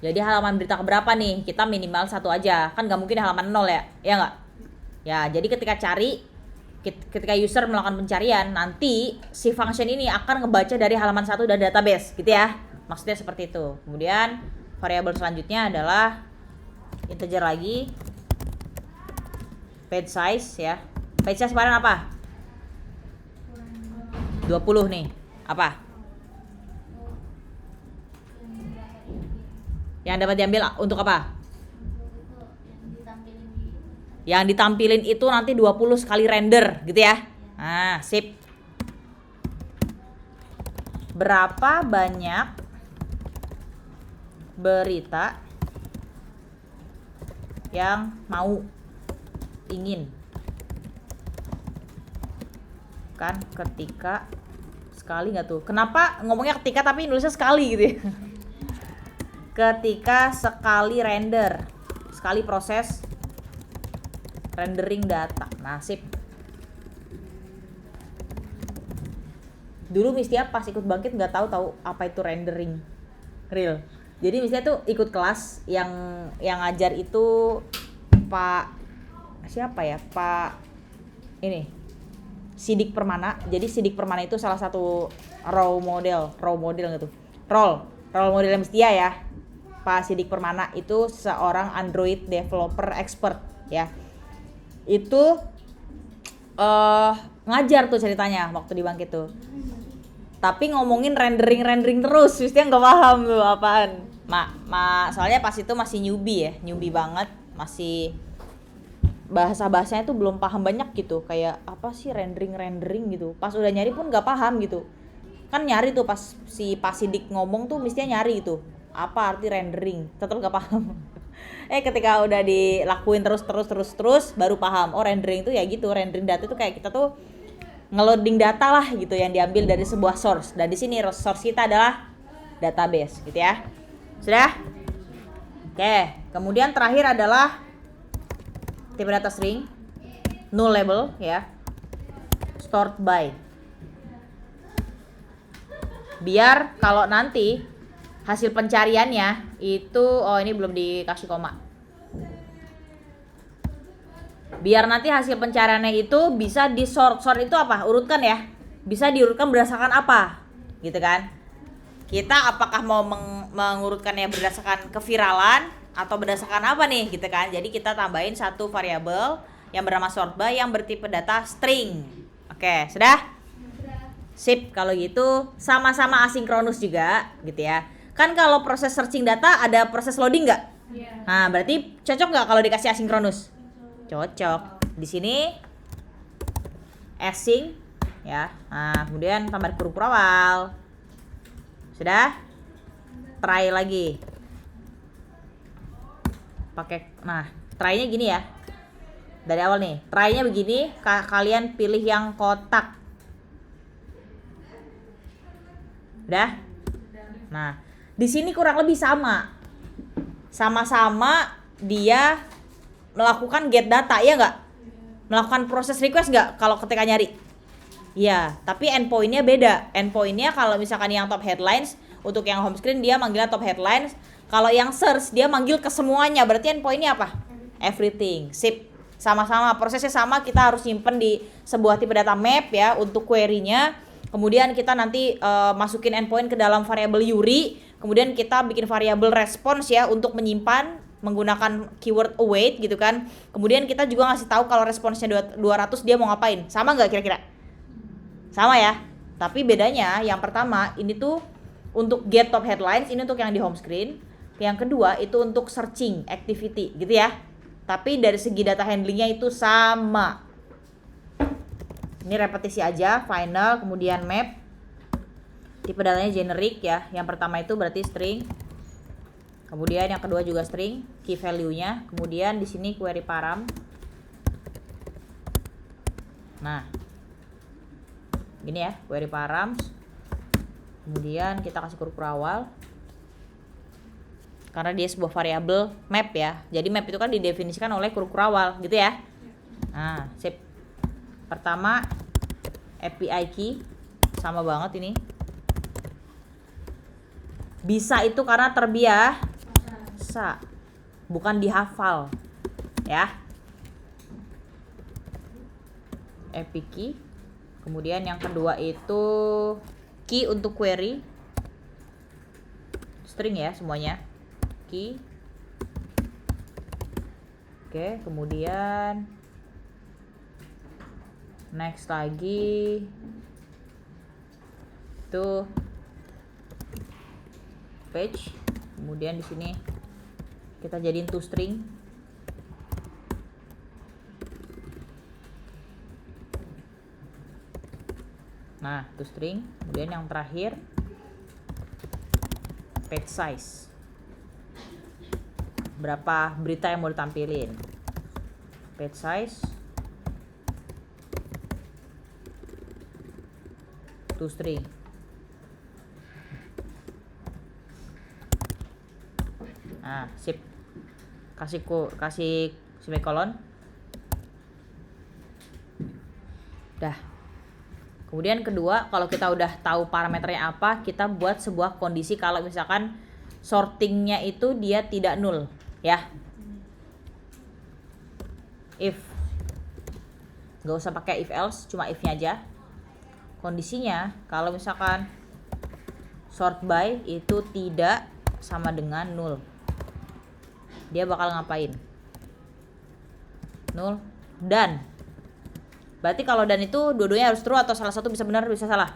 Jadi halaman berita keberapa nih? Kita minimal 1 aja. Kan nggak mungkin halaman 0 ya? Ya nggak? Ya, jadi ketika user melakukan pencarian, nanti si function ini akan ngebaca dari halaman 1 dari database gitu ya. Maksudnya seperti itu. Kemudian variabel selanjutnya adalah integer lagi, page size ya. Page size kemarin apa? 20 nih. Apa? Yang dapat diambil untuk apa? Yang ditampilin itu nanti 20 sekali render gitu ya. Nah, sip. Berapa banyak berita yang ingin kan ketika sekali nggak tuh? Kenapa ngomongnya ketika tapi nulisnya sekali gitu ya? Ketika sekali render, sekali proses rendering data. Nasib. Dulu Mistia pas ikut bangkit nggak tahu apa itu rendering real. Jadi Mistia tuh ikut kelas yang ngajar itu Pak siapa ya? Pak ini Sidik Permana. Jadi Sidik Permana itu salah satu role model gitu. Role model Mistia ya. Pak Sidik Permana itu seorang Android developer expert ya. Itu ngajar tuh ceritanya waktu di Bangkit tuh. Tapi ngomongin rendering terus, Mistia nggak paham tuh apaan. Soalnya pas itu masih newbie banget, masih bahasanya tuh belum paham banyak gitu, kayak apa sih rendering gitu. Pas udah nyari pun nggak paham gitu. Kan nyari tuh pas si Pak Sidik ngomong tuh Mistia nyari itu apa arti rendering, tetap nggak paham. Ketika udah dilakuin terus baru paham. Oh, rendering itu ya gitu, rendering data itu kayak kita tuh ngeloading data lah gitu yang diambil dari sebuah source. Dan di sini source kita adalah database gitu ya. Sudah? Oke, kemudian terakhir adalah tipe data string null label ya. Stored by. Biar kalau nanti hasil pencariannya itu ini belum dikasih koma. Biar nanti hasil pencariannya itu bisa di sort itu apa? Urutkan ya. Bisa diurutkan berdasarkan apa? Gitu kan. Kita apakah mau mengurutkannya berdasarkan keviralan atau berdasarkan apa nih gitu kan. Jadi kita tambahin satu variabel yang bernama sort by yang bertipe data string. Oke, sudah? Sip, kalau gitu sama-sama asinkronus juga gitu ya. Kan kalau proses searching data ada proses loading nggak? Iya. Nah, berarti cocok nggak kalau dikasih asinkronus? Cocok. Di sini async ya. Nah, kemudian tambah huruf awal. Sudah? Try lagi. Try-nya gini ya. Dari awal nih. Try-nya begini, kalian pilih yang kotak. Udah? Nah, di sini kurang lebih sama-sama dia melakukan get data, ya nggak? Melakukan proses request nggak kalau ketika nyari? Iya, tapi endpointnya beda. Endpointnya kalau misalkan yang top headlines, untuk yang home screen dia manggilnya top headlines. Kalau yang search dia manggil ke semuanya. Berarti endpointnya apa? Everything. Sip. Sama-sama, prosesnya sama. Kita harus simpen di sebuah tipe data map ya untuk query-nya. Kemudian kita nanti masukin endpoint ke dalam variabel URI. Kemudian kita bikin variabel response ya untuk menyimpan menggunakan keyword await gitu kan. Kemudian kita juga ngasih tahu kalau responsnya 200 dia mau ngapain. Sama nggak kira-kira? Sama ya. Tapi bedanya yang pertama ini tuh untuk get top headlines, ini untuk yang di home screen. Yang kedua itu untuk searching activity gitu ya. Tapi dari segi data handlingnya itu sama. Ini repetisi aja, final, kemudian map. Tipe datanya generic ya. Yang pertama itu berarti string. Kemudian yang kedua juga string, key value-nya. Kemudian di sini query param. Nah. Gini ya, query params. Kemudian kita kasih huruf awal. Karena dia sebuah variabel map ya. Jadi map itu kan didefinisikan oleh huruf awal gitu ya. Nah, sip. Pertama API key sama banget ini. Bisa itu karena terbiasa, bukan dihafal ya. API key. Kemudian yang kedua itu key untuk query, string ya semuanya, key. Oke, kemudian next lagi tuh page. Kemudian di sini kita jadiin toString. Nah, toString. Kemudian yang terakhir page size. Berapa berita yang mau ditampilin? Page size toString. Nah, sip. Kasih semikolon. Dah. Kemudian kedua, kalau kita udah tahu parameternya apa, kita buat sebuah kondisi kalau misalkan sortingnya itu dia tidak null, ya. If, nggak usah pakai if else, cuma if-nya aja. Kondisinya kalau misalkan sort by itu tidak sama dengan null, dia bakal ngapain? Null dan. Berarti kalau dan itu dua-duanya harus true atau salah satu bisa benar bisa salah?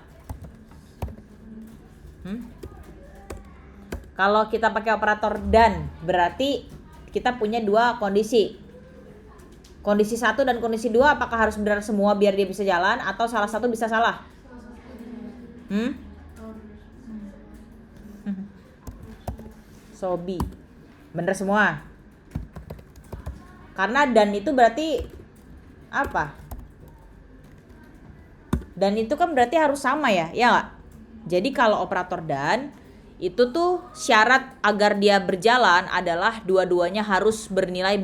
Kalau kita pakai operator dan berarti kita punya dua kondisi. Kondisi 1 dan kondisi 2 apakah harus benar semua biar dia bisa jalan atau salah satu bisa salah? So B. Bener semua. Karena dan itu berarti apa? Dan itu kan berarti harus sama ya, ya nggak? Jadi kalau operator dan itu tuh syarat agar dia berjalan adalah dua-duanya harus bernilai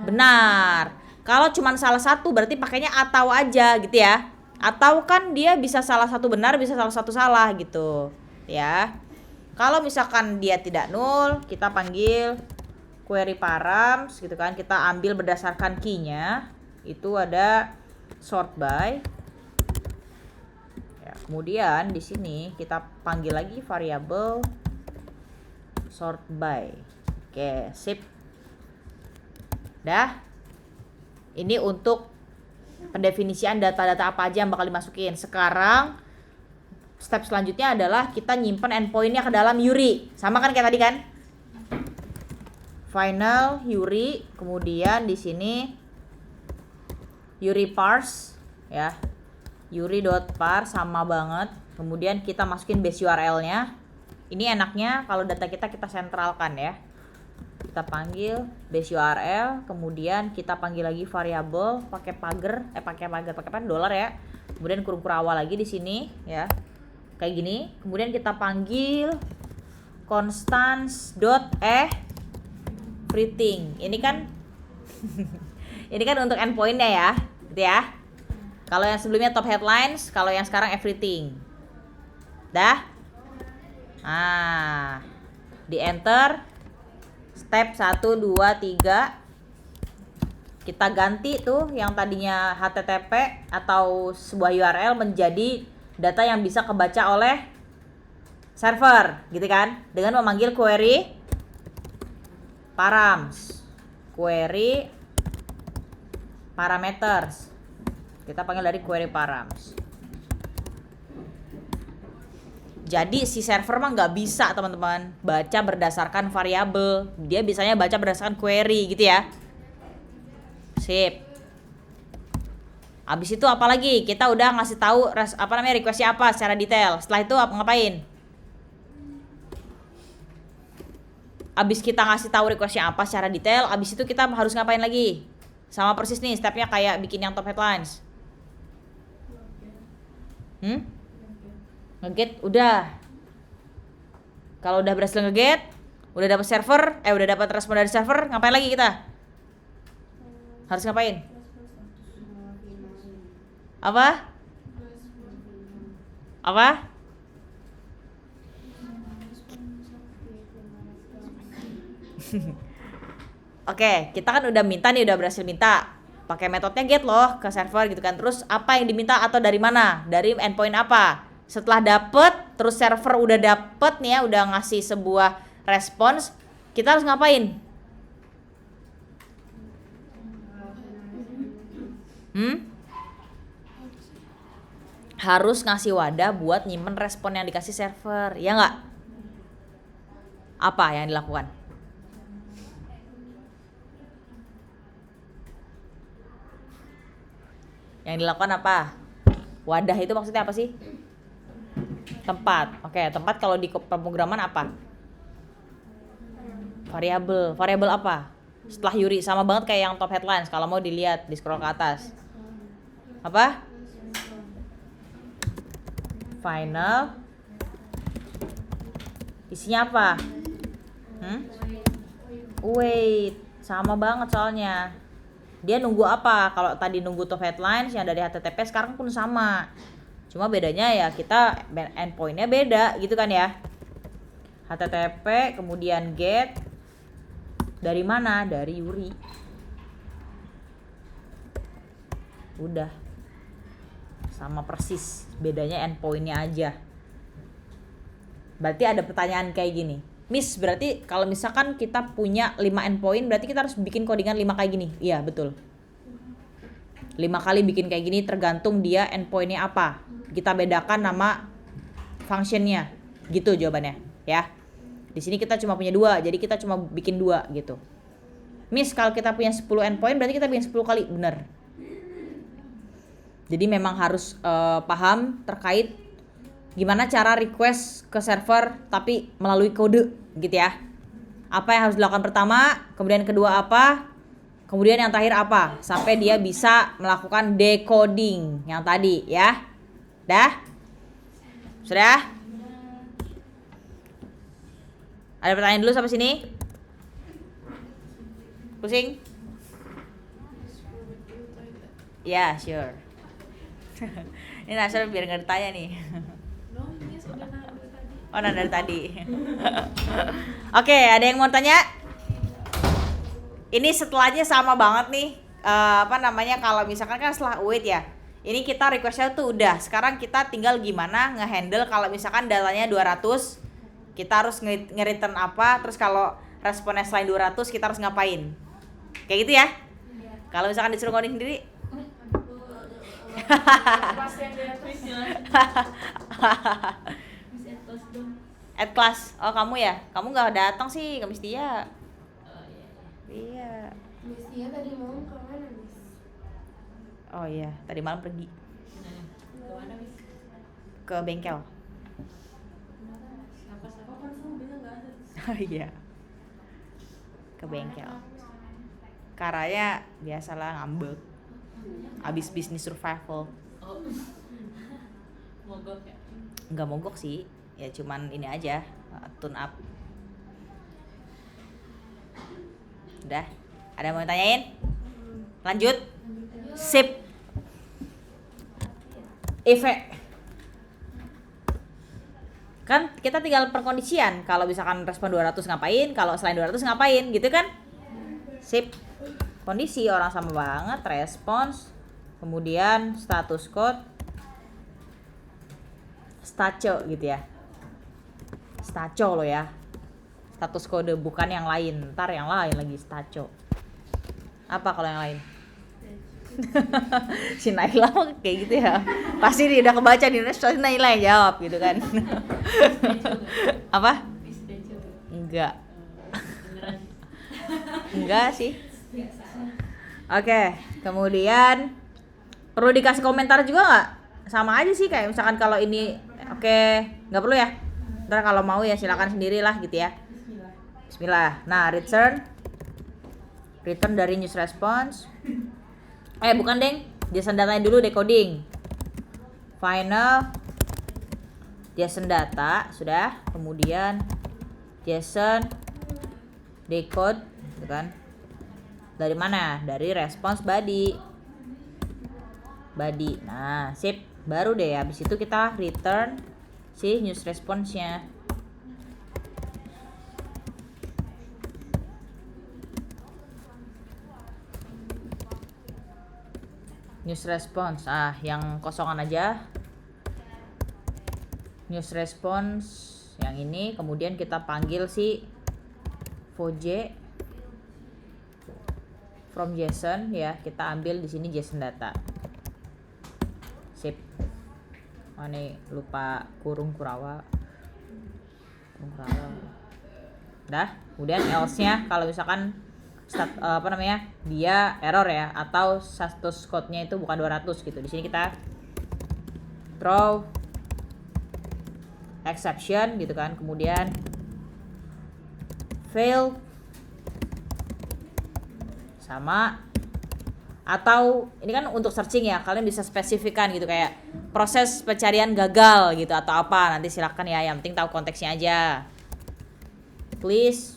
benar. Kalau cuma salah satu berarti pakainya atau aja gitu ya. Atau kan dia bisa salah satu benar, bisa salah satu salah gitu ya. Kalau misalkan dia tidak null, kita panggil query params gitu kan. Kita ambil berdasarkan key-nya. Itu ada sort by. Kemudian di sini kita panggil lagi variabel sort by. Oke, sip. Dah. Ini untuk pendefinisian data-data apa aja yang bakal dimasukin. Sekarang step selanjutnya adalah kita nyimpen endpoint-nya ke dalam URI. Sama kan kayak tadi kan? Final URI, kemudian di sini URI parse ya. URI.parse sama banget. Kemudian kita masukin base URL-nya. Ini enaknya kalau data kita sentralkan ya. Kita panggil base URL, kemudian kita panggil lagi variabel pakai pagar dollar ya. Kemudian kurung awal lagi di sini ya. Kayak gini. Kemudian kita panggil constants.everything. Ini kan ini kan untuk endpoint-nya ya, gitu ya. Kalau yang sebelumnya top headlines, kalau yang sekarang everything. Dah? Nah, di enter. Step 1, 2, 3. Kita ganti tuh yang tadinya HTTP atau sebuah URL menjadi data yang bisa kebaca oleh server, gitu kan? Dengan memanggil query params. Query parameters. Kita panggil dari query params. Jadi si server mah nggak bisa teman-teman baca berdasarkan variabel. Dia bisanya baca berdasarkan query gitu ya. Sip. Abis itu apa lagi? Kita udah ngasih tahu requestnya apa secara detail. Setelah itu ngapain? Abis kita ngasih tahu requestnya apa secara detail, abis itu kita harus ngapain lagi? Sama persis nih stepnya kayak bikin yang top headlines. Nge-get udah. Kalau udah berhasil nge-get, udah dapat server, udah dapat respon dari server, ngapain lagi kita? Harus ngapain? Apa? Apa? Oke, kita kan udah minta nih, udah berhasil minta. Pakai metodenya get loh ke server gitu kan. Terus apa yang diminta atau dari mana? Dari endpoint apa? Setelah dapet, terus server udah dapet nih ya, udah ngasih sebuah respons, kita harus ngapain? Harus ngasih wadah buat nyimpen respon yang dikasih server, ya nggak? Apa yang dilakukan? Yang dilakukan apa? Wadah itu maksudnya apa sih? Tempat. Oke, tempat kalau di pemrograman apa? Variabel. Variabel apa? Setelah Yuri, sama banget kayak yang top headlines. Kalau mau dilihat, di scroll ke atas. Apa? Final. Isinya apa? Wait, sama banget soalnya. Dia nunggu apa? Kalau tadi nunggu top headlines yang dari HTTP, sekarang pun sama. Cuma bedanya ya kita endpointnya beda gitu kan ya. HTTP kemudian get dari mana? Dari Yuri. Udah. Sama persis, bedanya endpointnya aja. Berarti ada pertanyaan kayak gini. Miss, berarti kalau misalkan kita punya 5 endpoint, berarti kita harus bikin codingan 5 kayak gini. Iya, betul. 5 kali bikin kayak gini tergantung dia endpointnya apa. Kita bedakan nama functionnya. Gitu jawabannya, ya. Di sini kita cuma punya 2, jadi kita cuma bikin 2 gitu. Miss, kalau kita punya 10 endpoint, berarti kita bikin 10 kali. Bener. Jadi memang harus paham terkait gimana cara request ke server tapi melalui kode gitu ya. Apa yang harus dilakukan pertama, kemudian kedua apa, kemudian yang terakhir apa, sampai dia bisa melakukan decoding yang tadi ya. Dah? Sudah? Ada pertanyaan dulu sampai sini? Pusing? Ya, sure. Ini Nasr biar nggak ditanya nih. Oh, nah dari tadi. Oke, ada yang mau tanya? Ini setelahnya sama banget nih. Apa namanya, kalau misalkan kan setelah wait ya. Ini kita requestnya tuh udah. Sekarang kita tinggal gimana ngehandle kalau misalkan datanya 200, kita harus nge-return apa. Terus kalau responnya selain 200, kita harus ngapain. Kayak gitu ya. Kalau misalkan disuruh ngoding sendiri. At class. Oh, kamu ya? Kamu nggak datang sih, Kamis Tia. Iya. Miss Tia tadi malam kemana, Miss? Oh iya, tadi malam pergi Kemana, Miss? ke bengkel. Siapa-siapa? Kan kamu bilang nggak ada. Oh iya. Ke bengkel. Karanya biasalah ngambek. Abis bisnis survival. Oh. Mogok ya? Nggak mogok sih. Ya cuman ini aja, tune up. Udah, ada yang mau tanyain? Lanjut. Sip. Kan kita tinggal perkondisian. Kalau misalkan respon 200 ngapain, kalau selain 200 ngapain, gitu kan? Sip. Kondisi orang sama banget, respons, kemudian status code, staco gitu ya. Staco lo ya. Status kode bukan yang lain. Ntar yang lain lagi staco. Apa kalau yang lain? Si Naila kayak gitu ya. Pasti dia udah kebaca di respon Naila yang jawab gitu kan. Apa? Enggak. Beneran. Enggak sih. Oke, kemudian perlu dikasih komentar juga nggak? Sama aja sih kayak misalkan kalau ini oke, nggak perlu ya. Ntar kalau mau ya silakan sendirilah gitu ya. Bismillah. Nah, return dari news response. Bukan deng, JSON datanya dulu, decoding. Final JSON data sudah, kemudian JSON decode, gitu kan? Dari mana? Dari response body. Nah, sip. Baru deh habis itu kita return si news response-nya. News response, yang kosongan aja. News response yang ini, kemudian kita panggil si Foje from JSON ya, kita ambil di sini JSON data. Sip. Oh nih lupa kurung Kurawa. Dah, kemudian else-nya kalau misalkan dia error ya, atau status code-nya itu bukan 200 gitu. Di sini kita throw exception gitu kan, kemudian fail sama, atau ini kan untuk searching ya, kalian bisa spesifikkan gitu kayak proses pencarian gagal gitu atau apa, nanti silakan ya, yang penting tahu konteksnya aja. Please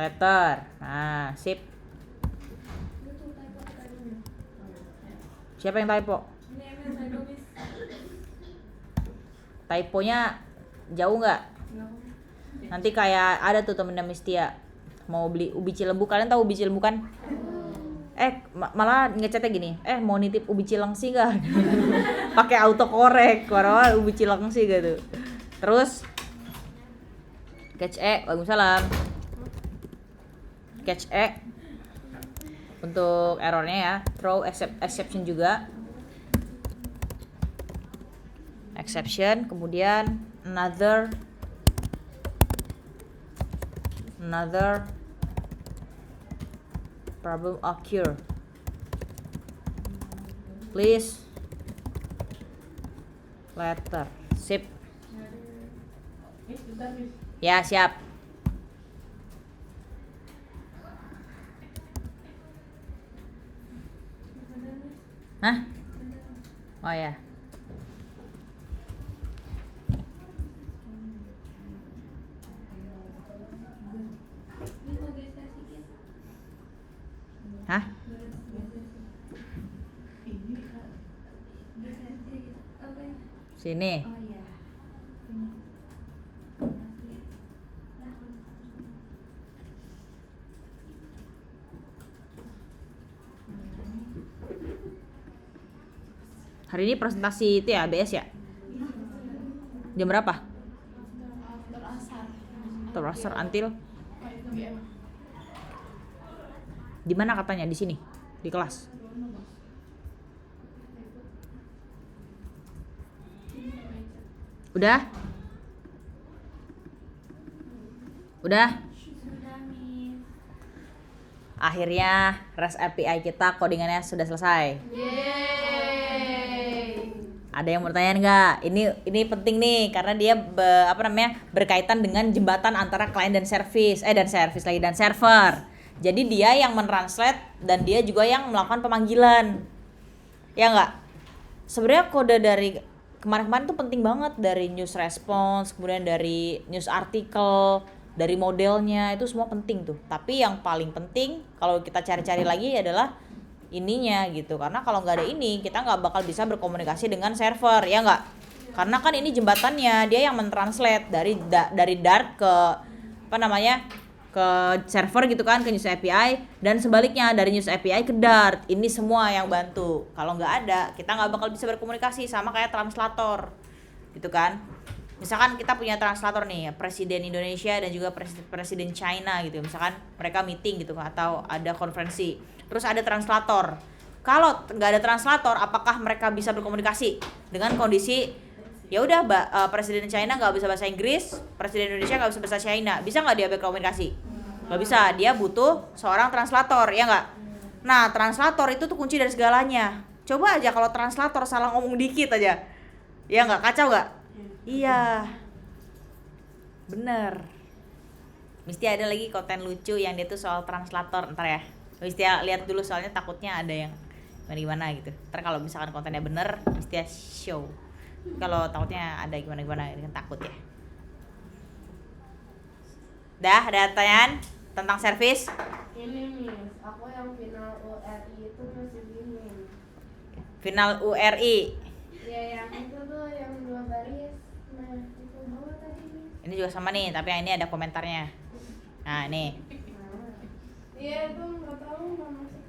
letter. Nah, sip. Siapa yang typo? Typonya jauh nggak? Nanti kayak ada tuh temennya Mistia mau beli ubi cilembu. Kalian tahu ubi cilembu kan? Malah ngechatnya gini, mau nitip ubi cilengsi nggak? Pakai autocorrect, warna ubi cilengsi gitu. Terus catch waalaikumsalam. Catch untuk errornya ya, throw exception juga. Exception, kemudian another problem occur. Please letter. Sip. Ya, siap. Hah? Oh ya. Hah? Sini. Hari ini presentasi itu ya, ABS ya? Jam berapa? Terasar until di mana katanya? Di sini, di kelas. Udah? Akhirnya REST API kita codingannya sudah selesai. Ada yang mau bertanya nggak? Ini penting nih karena dia berkaitan dengan jembatan antara client dan dan server. Jadi dia yang mentranslate dan dia juga yang melakukan pemanggilan. Ya nggak? Sebenarnya kode dari kemarin-kemarin tuh penting banget, dari news response, kemudian dari news article, dari modelnya, itu semua penting tuh. Tapi yang paling penting kalau kita cari-cari lagi adalah ininya gitu, karena kalau nggak ada ini kita nggak bakal bisa berkomunikasi dengan server, ya nggak? Karena kan ini jembatannya, dia yang mentranslate dari Dart ke ke server gitu kan, ke News API, dan sebaliknya dari News API ke Dart. Ini semua yang bantu. Kalau nggak ada, kita nggak bakal bisa berkomunikasi, sama kayak translator gitu kan. Misalkan kita punya translator nih, Presiden Indonesia dan juga Presiden China gitu, misalkan mereka meeting gitu atau ada konferensi, terus ada translator. Kalau nggak ada translator, apakah mereka bisa berkomunikasi dengan kondisi ya udah Presiden China nggak bisa bahasa Inggris, Presiden Indonesia nggak bisa bahasa China, bisa nggak dia berkomunikasi? Nggak bisa, dia butuh seorang translator, ya nggak? Nah, translator itu tuh kunci dari segalanya. Coba aja kalau translator salah ngomong dikit aja, ya nggak, kacau nggak? Iya, bener. Mesti ada lagi konten lucu yang dia tuh soal translator, ntar ya. Mesti lihat dulu soalnya takutnya ada yang gimana gitu. Ntar kalau misalkan kontennya bener, mesti show. Kalau takutnya ada gimana kan takut ya. Dah, ada pertanyaan tentang service? Ini Miss, aku yang final URI itu masih Final URI. Ya yang itu tuh yang 2 baris. Nah itu bawah tadi. Ini juga sama nih, tapi yang ini ada komentarnya. Nah, nih. Iya itu nggak tahu nggak masuk.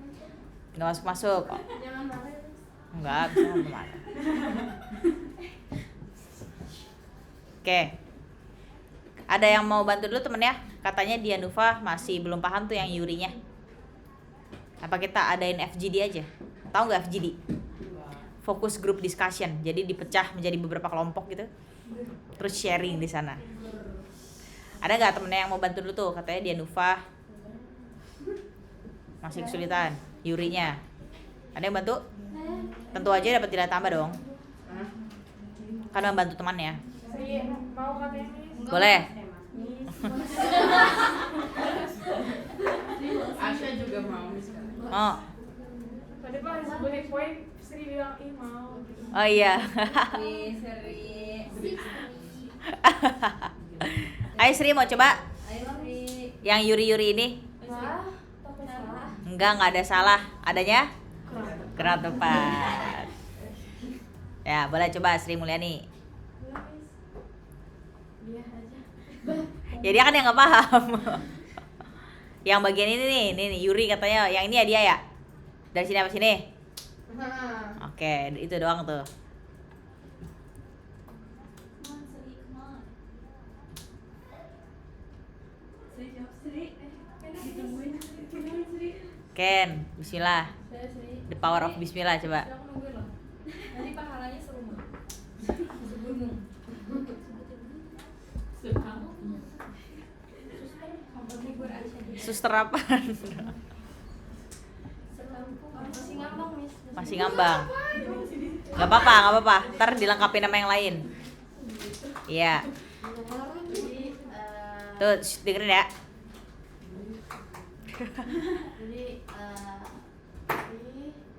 Nggak masuk-masuk. Jangan marah. Enggak, bisa kemana. Oke. Ada yang mau bantu dulu temen ya? Katanya Dianuva masih belum paham tuh yang Yurinya. Apa kita adain FGD aja? Tahu nggak FGD? Focus Group Discussion. Jadi dipecah menjadi beberapa kelompok gitu. Terus sharing di sana. Ada nggak temennya yang mau bantu dulu tuh? Katanya Dianuva masih kesulitan. Yurinya. Ada yang bantu? Tentu aja dapat nilai tambah dong. Kan membantu temannya. Sri mau katanya Miss. Boleh. Asya juga mau sekarang. Oh. Tadi pas bullet point Sri bilang ih mau gitu. Oh iya. Ayo Sri mau coba? Yang Yuri-Yuri ini? Wah, takut salah. Enggak ada salah. Adanya? Gerak tepat. Ya, boleh coba Sri Mulyani. Dia aja. Ya dia kan yang nggak paham. Yang bagian ini nih Yuri katanya. Yang ini ya dia ya? Dari sini apa sini? Oke, itu doang tuh. Ken, bismillah. Saya Sri. The power of bismillah coba. Aku nungguin loh. Nanti pahalanya serumah. Segunung. Suster apaan? Masih ngambang Miss. Masih ngambang. Gak apa-apa. Ntar dilengkapi nama yang lain. Iya. Jadi Tuh, dengerin ya.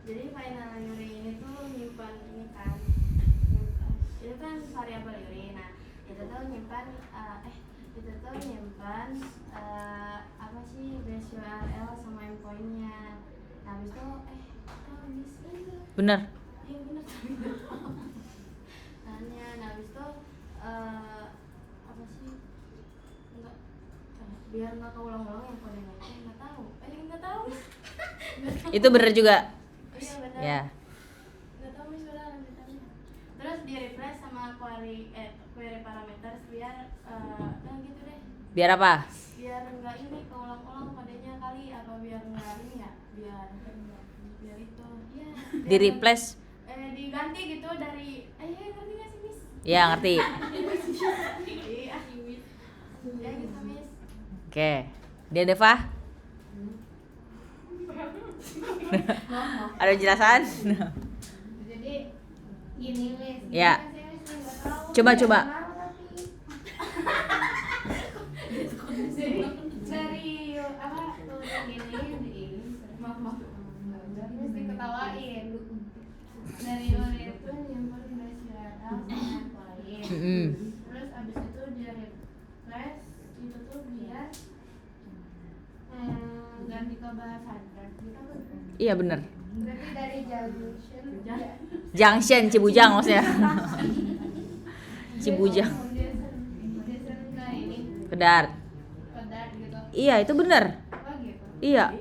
jadi final Yuri ini tuh nyimpan ini kan, itu kan variabel Yuri. Nah itu tuh nyimpan apa sih base URL sama endpointnya. Nah habis itu bisa Bener. iya benar tanya. Nah habis itu apa sih enggak biar nggak keulang-ulang yang kodenya nggak tahu Itu bener juga. iya benar Ya. nggak tahu Miss udah lanjutannya. Terus di refresh sama query parameters biar gitu deh, Biar apa? biar nggak ini keulang-ulang kodenya kali, apa biar nggak ini ya, biar itu ya Di replace. diganti gitu dari ngerti nggak sih Miss? Ya, ngerti. Iya ya gitu Miss. Oke. Dia Deva? Ada penjelasan? Jadi ini Miss. Ya. Kan saya Miss nggak tahu. Coba. Jadi dari apa tuh gini maaf mesti ketawain dari Yuri itu nyimpan dari URL sama lain. Terus abis itu di refresh itu tuh biar ganti ke bahasa Android gitu. Iya bener. Berarti dari Junction Cibujang maksudnya. Cibujang. Ke ini Kedar. pedar gitu. Iya, itu bener. Oh gitu. Iya.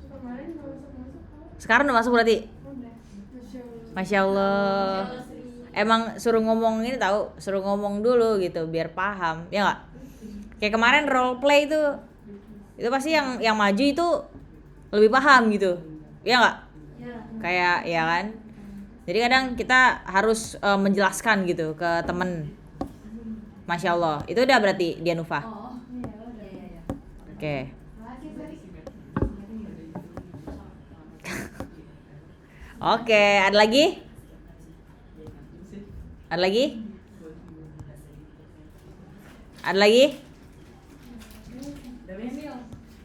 Kemarin nggak masuk Sekarang udah masuk berarti. udah. Masya Allah. Emang suruh ngomong ini tahu, suruh ngomong dulu gitu biar paham, ya nggak? Kayak kemarin role play itu pasti yang maju itu lebih paham gitu, ya nggak? Ya. Kayak ya kan. Jadi kadang kita harus menjelaskan gitu ke temen. Masya Allah. Itu udah berarti Dianuva. Oh, iya udah. Oke. Makasih Sari. Oke, ada lagi? Ada lagi? Ada lagi?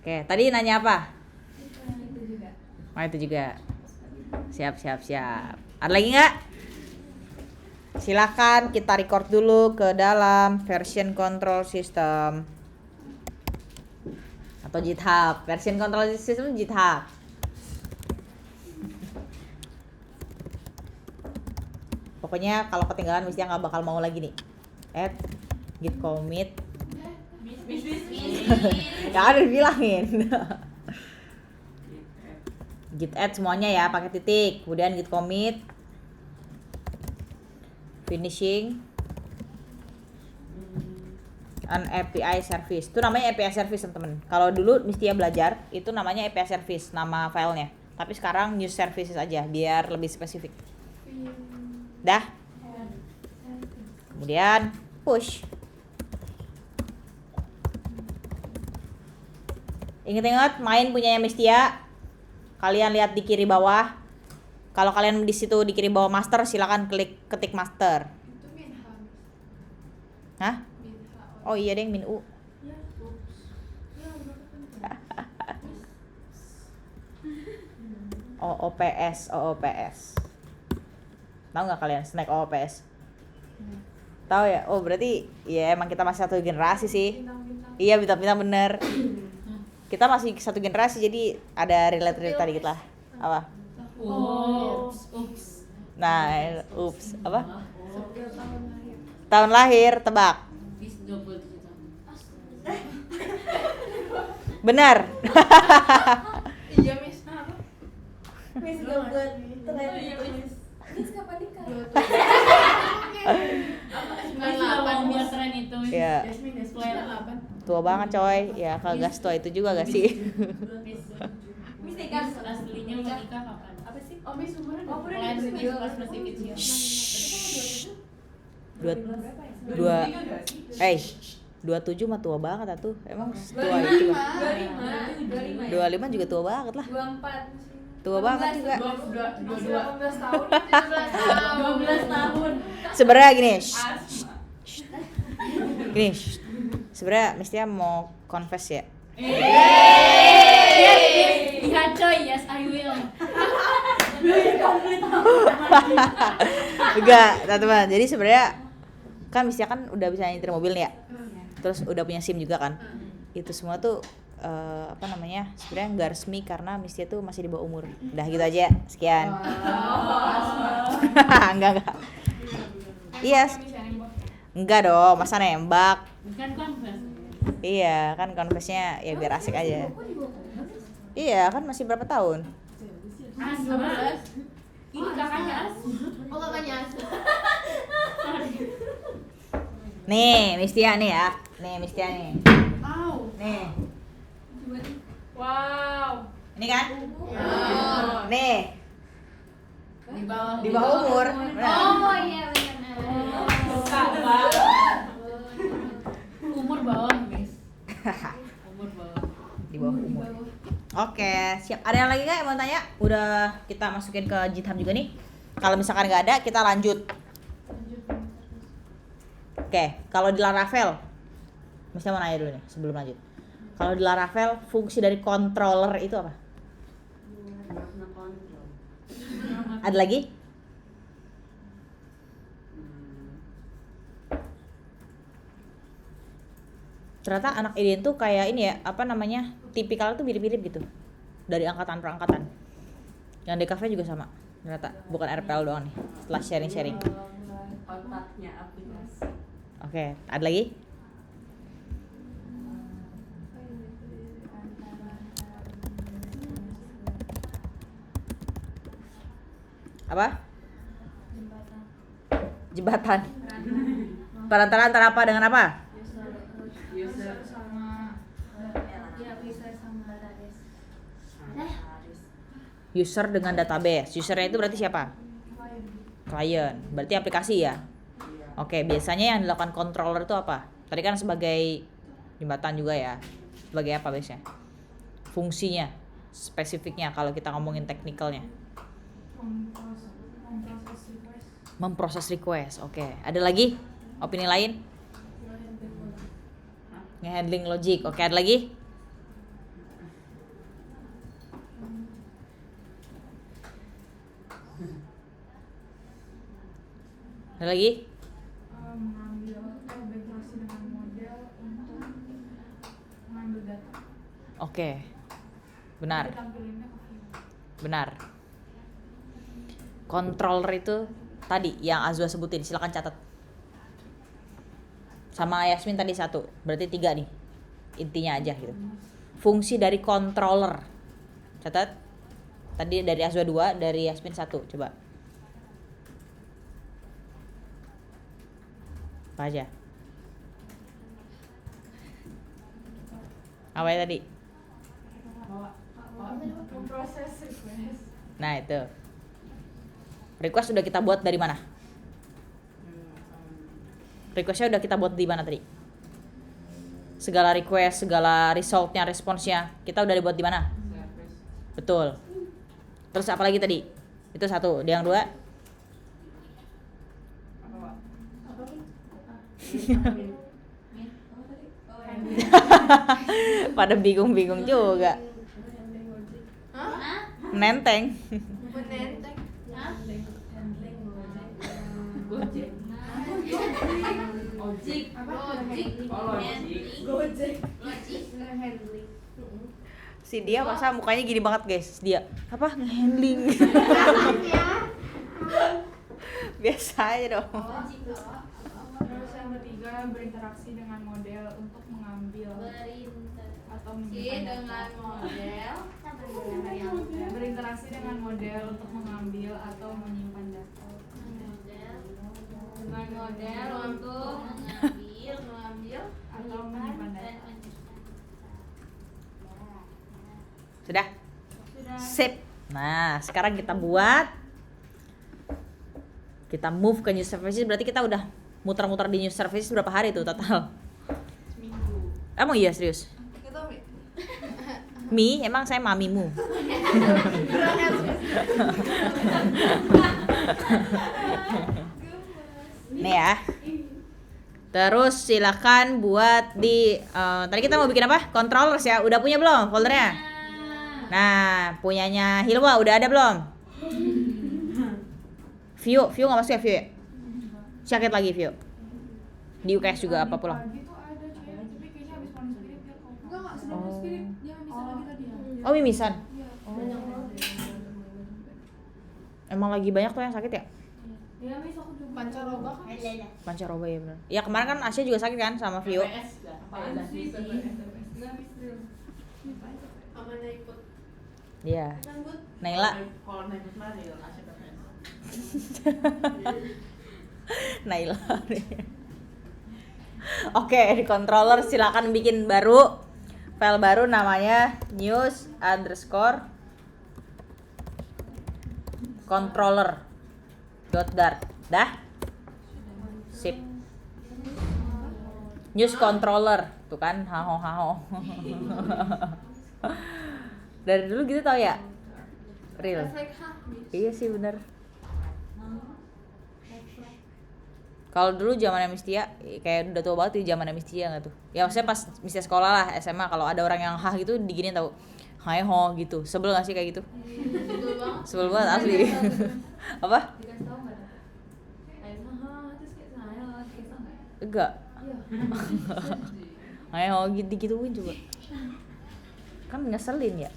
Oke, tadi nanya apa? Oh, itu juga. Siap. Ada lagi nggak? Silakan kita record dulu ke dalam version control system atau GitHub. Version control system GitHub. Pokoknya kalau ketinggalan Mistia nggak bakal mau lagi nih. Add git commit. Ya udah dibilangin. Git add semuanya ya pakai titik. Kemudian git commit. Finishing an API service. Itu namanya API service teman-teman. Kalau dulu Mistia belajar itu namanya API service nama filenya. Tapi sekarang new services aja biar lebih spesifik. Dah. Kemudian push. Ingat-ingat main punyanya Mistia. Kalian lihat di kiri bawah. Kalau kalian di situ di kiri bawah master, silakan ketik master. Itu minha. Hah? Minha. Oh iya deh, min u. Ya, ups. Ya, OOPS. Tahu nggak kalian snack OOPS? Tahu ya? Oh berarti ya emang kita masih satu generasi sih. bintang-bintang. Iya bintang-bintang bener. Kita masih satu generasi jadi ada relate dikit lah. Apa? Ups. Nah, ups. Apa? Setiap tahun lahir. Tahun lahir, tebak. Bis 27 tahun. Benar. Iya, Miss. Apa? Miss gak buat Miss kapan nikah? 98 biar keren itu. Iya. Yasmin, 98. Tua banget coy. Ya kalau gas tua itu juga gak sih? Miss nikah. Aslinya mau nikah kapan? Apa sih? Oh, Miss umurnya Oh, umurnya Kalian udah sih pas masih kecil. Dua 27 mah tua banget atuh. Emang tua itu. 25 juga tua banget lah. 24. Tua banget juga. 18 tahun. 17 tahun. Sebenarnya gini. Gini. Sebenarnya Mistia mau confess ya. Iya coy, yes I will. Enggak, teman-teman. Jadi sebenarnya kan Mistia kan udah bisa nyetir mobil nih ya. Terus udah punya SIM juga kan. Itu semua tuh apa namanya? Sebenarnya nggak resmi karena Mistia tuh masih di bawah umur. Udah gitu aja. Sekian. Enggak. Iya. Enggak dong, masa nembak. Bukan confess. Iya, kan confess-nya ya biar asik aja. Iya, kan masih berapa tahun? As 12. Ini kakaknya As. Oh, kakaknya As. Nih, Mistia nih ya. Nih, Mistia nih. Au. Nih. Wow. Ini kan? Oh. Nih, Di bawah. di bawah umur. Benar. Oh, iya benar. Umur bawah, guys. Umur bawah. Di bawah umur. Oke, siap. Ada yang lagi nggak yang mau tanya? Udah kita masukin ke GitHub juga nih. Kalau misalkan nggak ada, kita lanjut. Oke, kalau di Laravel, Misalnya mau nanya dulu nih sebelum lanjut. Kalau di Laravel, fungsi dari controller itu apa? Ada lagi? Ternyata anak IDN tuh kayak ini ya, apa namanya, tipikal tuh mirip-mirip gitu dari angkatan per angkatan. Yang DKV juga sama ternyata, bukan RPL doang nih setelah sharing-sharing. Otaknya aplikasi. Oke, ada lagi? Apa? Jembatan. Perantara antara apa dengan apa? User sama ya bisa sama database. User dengan database. Usernya itu berarti siapa? Client. Berarti aplikasi ya? Oke, biasanya yang dilakukan controller itu apa? Tadi kan sebagai jembatan juga ya. Sebagai apa biasanya? Fungsinya, spesifiknya kalau kita ngomongin teknikalnya. Memproses request. Oke, ada lagi? Opini lain? Nge-handling logic. Oke, ada lagi? Ada lagi? Mengambil berinteraksi dengan model untuk mengambil data. Oke. Benar. Tampilinnya ke view. Benar. Controller itu tadi yang Azwa sebutin, silakan catat. Sama Yasmin tadi 1, berarti 3 nih. Intinya aja gitu. Fungsi dari controller. Catat. Tadi dari Azwa 2, dari Yasmin 1, coba. Apa aja? Apa ya tadi? Memproses request. Nah itu. Request udah kita buat dari mana? Requestnya udah kita buat di mana tadi? Segala request, segala resultnya, responsnya kita udah dibuat di mana? Service. Betul. Terus apa lagi tadi? Itu 1. Yang 2? Pada bingung-bingung juga. Nenteng. Menenteng. Gojek. Ojek. Gojek. Logik. Handling. Si dia masa mukanya gini banget guys. Dia apa? Nge-handling. Biasa aja dong. Terus yang ketiga, berinteraksi dengan model untuk mengambil atau menyimpan dengan data. model. Berinteraksi dengan model untuk mengambil atau menyimpan data. Dengan model untuk mengambil Atau menyimpan data. Sudah? Sudah. Sip. Nah, sekarang kita buat, kita move ke new services. Berarti kita udah muter-muter di new services berapa hari tuh total? Seminggu. Emang iya serius? Kita Mi, emang saya mamimu. Nih ya. Terus silakan buat di tadi kita mau bikin apa? Controllers ya. Udah punya belum foldernya? Nah, punyanya Hilwa udah ada belum? View nggak masuk ya View ya? Sakit lagi View. Di UKS juga apa pulang? Pagi tuh ada cuy, tapi kayaknya habis mandi spirit dia kok. enggak sebelum spirit dia bisa lagi tadi ya. Oh mimisan. Iya. Emang lagi banyak tuh yang sakit ya? Iya, mis aku juga. Pancaroba kan? Pancaroba ya benar. Ya kemarin kan Asya juga sakit kan sama View. PS lah. Apa ada sih? Enggak mis dulu. Amanah ikut. Iya. Rambut. Naila. Kalau naik lari ya kasih PS. Naila. Oke, di controller silakan bikin baru file baru namanya news_controller.dart. Dah? Sip. News controller tuh kan, haho. Dari dulu gitu tau ya? Real. Iya sih bener. Kalau dulu zamannya Mistia kayak udah tua banget di zamannya Mistia nggak tuh? Ya maksudnya pas Mistia sekolah lah SMA, kalau ada orang yang hah gitu diginin tau, hai ho gitu. Sebel nggak sih kayak gitu? Betul banget. Sebel banget asli. Apa? Dikasih tahu enggak dapat? Kayak terus kayak saya dikasih tahu enggak? Enggak. Iya. Hai ho gitu gituin coba. Kan ngeselin ya.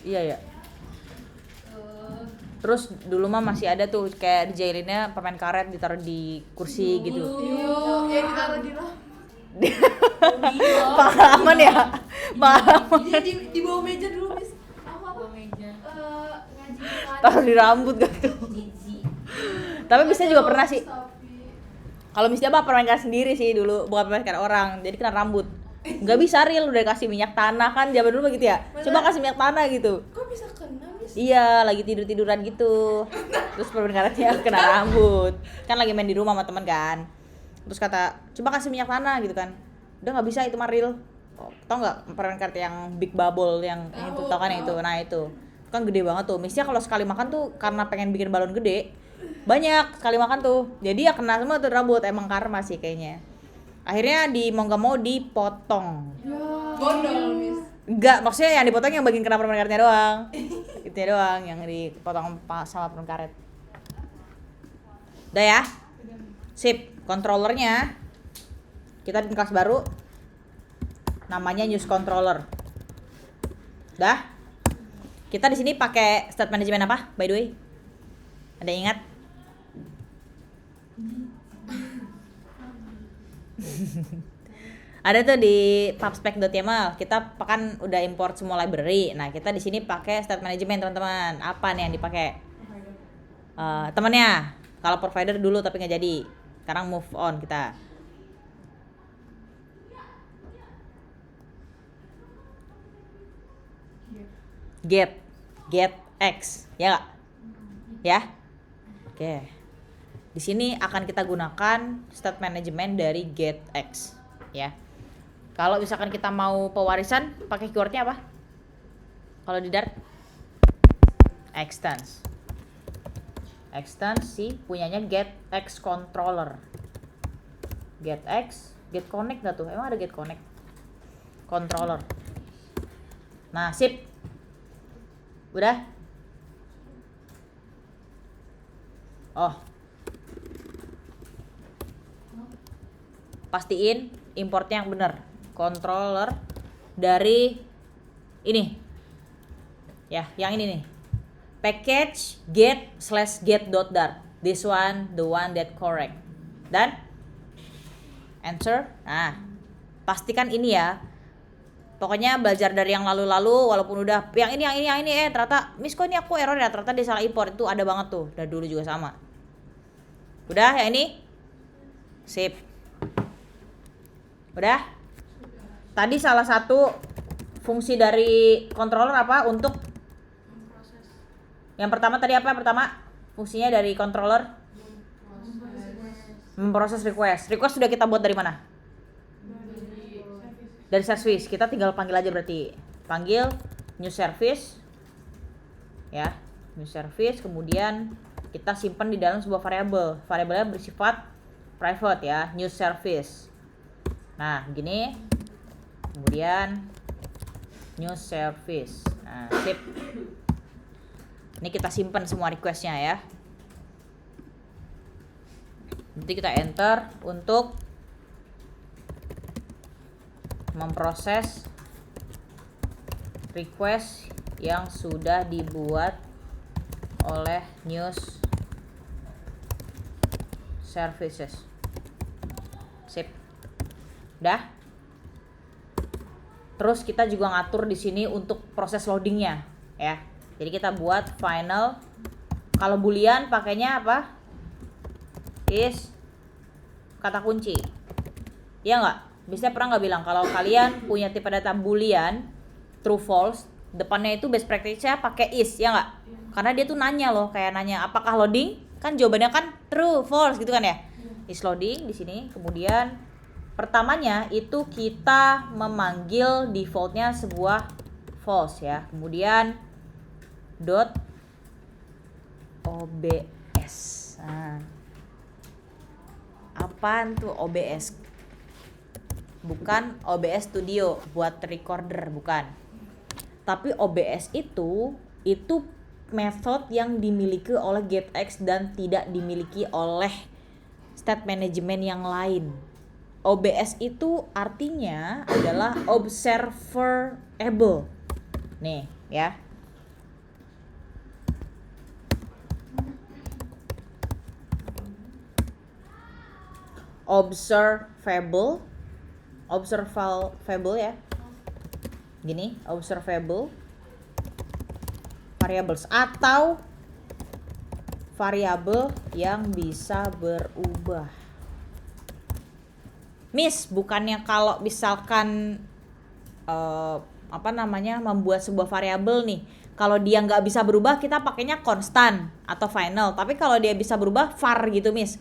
Iya ya. Terus dulu mah masih ada tuh kayak dijailinnya permen karet ditaruh di kursi gitu. Yang ditaruh di roh. Pengalaman ya? Pengalaman. Dia di bawah meja dulu, Mis. Aku apa? Meja. Ngaji kan. Taruh di rambut gitu. Tapi bisa juga pernah sih. Kalau misalnya apa permen karet sendiri sih dulu, bukan permen karet orang. Jadi kena rambut. Nggak bisa real udah kasih minyak tanah kan zaman dulu begitu ya. Coba kasih minyak tanah gitu. Kok bisa kena, Mis? Iya, lagi tiduran gitu. Terus permen karetnya kena rambut. Kan lagi main di rumah sama teman kan. Terus kata, coba kasih minyak tanah gitu kan. Udah nggak bisa itu mah real. Oh, tau nggak permen karet yang big bubble yang itu tau kan itu. Nah itu kan gede banget tuh. Misalnya kalau sekali makan tuh karena pengen bikin balon gede, banyak sekali makan tuh. Jadi ya kena semua tuh rambut. Emang karma sih kayaknya. Akhirnya mau nggak mau dipotong. Gondol, Mis. Enggak, maksudnya yang dipotong yang bagian kena permen karetnya doang. Itunya doang yang dipotong sama permen karet. Udah ya? Sip, controllernya kita bikin kelas baru. Namanya news controller. Udah? Kita di sini pakai state management apa by the way? Ada yang ingat? Ada tuh di pubspec.yml, kita kan udah import semua library. Nah, kita di sini pakai state management, teman-teman. Apa nih yang dipakai? Temennya. Kalau provider dulu tapi nggak jadi. Sekarang move on kita. Get X, ya nggak? Ya. Oke. Di sini akan kita gunakan state management dari get X, ya. Kalau misalkan kita mau pewarisan, pakai keywordnya apa? Kalau di Dart, extends. Extends si punyanya get X controller. Get X, get connect nggak tuh? Emang ada get connect? Controller. Nah, sip. Udah? Oh. Pastiin importnya yang benar. Controller dari ini. Ya, yang ini nih. Package get/get.dart. This one, the one that correct. Dan enter. Nah, pastikan ini ya. Pokoknya belajar dari yang lalu-lalu, walaupun udah yang ini ternyata Miss kok ini aku error ya, ternyata dia salah import. Itu ada banget tuh, dari dulu juga sama. Udah yang ini? Sip. Udah? Tadi salah satu fungsi dari controller apa untuk yang pertama tadi apa? Pertama fungsinya dari controller memproses request. Request sudah kita buat dari mana? Dari service. Kita tinggal panggil aja berarti. Panggil new service. Ya, new service, kemudian kita simpan di dalam sebuah variabel. Variabelnya bersifat private ya, new service. Nah, begini. Kemudian new service. Nah, sip. Ini kita simpan semua requestnya ya. Nanti kita enter untuk memproses request yang sudah dibuat oleh news services. Sip. Udah? Terus kita juga ngatur di sini untuk proses loadingnya ya. Jadi kita buat final. Kalau boolean pakainya apa? Is kata kunci. Ya nggak? Biasanya pernah nggak bilang kalau kalian punya tipe data boolean true false, depannya itu best practice-nya pakai is, ya nggak? Karena dia tuh nanya loh, kayak nanya apakah loading? Kan jawabannya kan true false gitu kan ya. Is loading di sini. Kemudian pertamanya itu kita memanggil defaultnya sebuah false ya. Kemudian dot OBS. Nah, apaan tuh OBS? Bukan OBS Studio buat recorder, bukan. Tapi OBS itu method yang dimiliki oleh GetX dan tidak dimiliki oleh state management yang lain. OBS itu artinya adalah observable. Nih, ya. Observable ya. Gini, observable variables atau variabel yang bisa berubah. Miss, bukannya kalau misalkan membuat sebuah variabel nih, kalau dia nggak bisa berubah kita pakainya konstan atau final. Tapi kalau dia bisa berubah var gitu, Miss.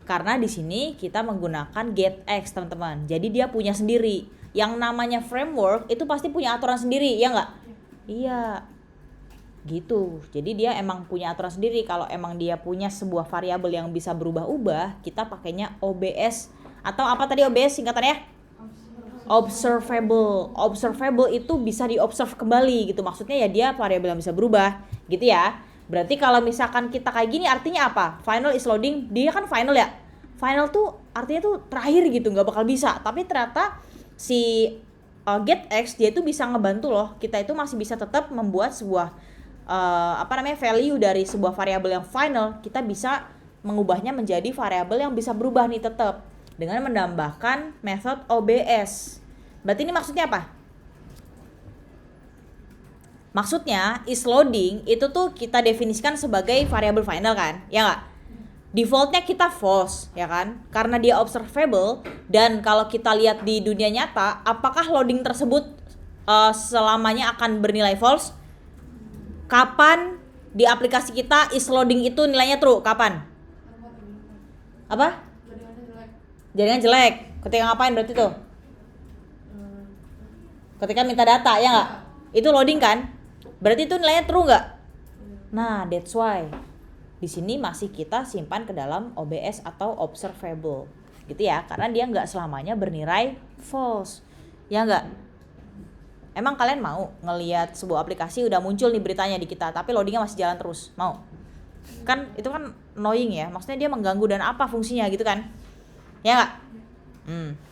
Karena di sini kita menggunakan getX, teman-teman. Jadi dia punya sendiri. Yang namanya framework itu pasti punya aturan sendiri, ya nggak? Iya. Gitu. Jadi dia emang punya aturan sendiri. Kalau emang dia punya sebuah variabel yang bisa berubah-ubah, kita pakainya OBS atau apa tadi OBS singkatannya? Observable. Observable itu bisa diobserve kembali gitu. Maksudnya ya dia variabel yang bisa berubah, gitu ya. Berarti kalau misalkan kita kayak gini artinya apa? Final is loading, dia kan final ya. Final tuh artinya tuh terakhir gitu, nggak bakal bisa. Tapi ternyata si GetX dia itu bisa ngebantu loh. Kita itu masih bisa tetap membuat sebuah value dari sebuah variabel yang final, kita bisa mengubahnya menjadi variabel yang bisa berubah nih tetap dengan menambahkan method OBS. Berarti ini maksudnya apa? Maksudnya isLoading itu tuh kita definisikan sebagai variabel final kan, ya nggak? Defaultnya kita false, ya kan? Karena dia observable, dan kalau kita lihat di dunia nyata, apakah loading tersebut selamanya akan bernilai false? Kapan di aplikasi kita isLoading itu nilainya true? Kapan? Apa? Jaringan jelek. Ketika ngapain berarti tuh? Ketika minta data, ya nggak? Itu loading kan? Berarti itu nilainya true nggak? Nah, that's why di sini masih kita simpan ke dalam OBS atau observable, gitu ya, karena dia nggak selamanya bernilai false, ya nggak? Emang kalian mau ngelihat sebuah aplikasi udah muncul nih beritanya di kita, tapi loadingnya masih jalan terus? Mau? Kan itu kan annoying ya, maksudnya dia mengganggu dan apa fungsinya gitu kan? Ya nggak?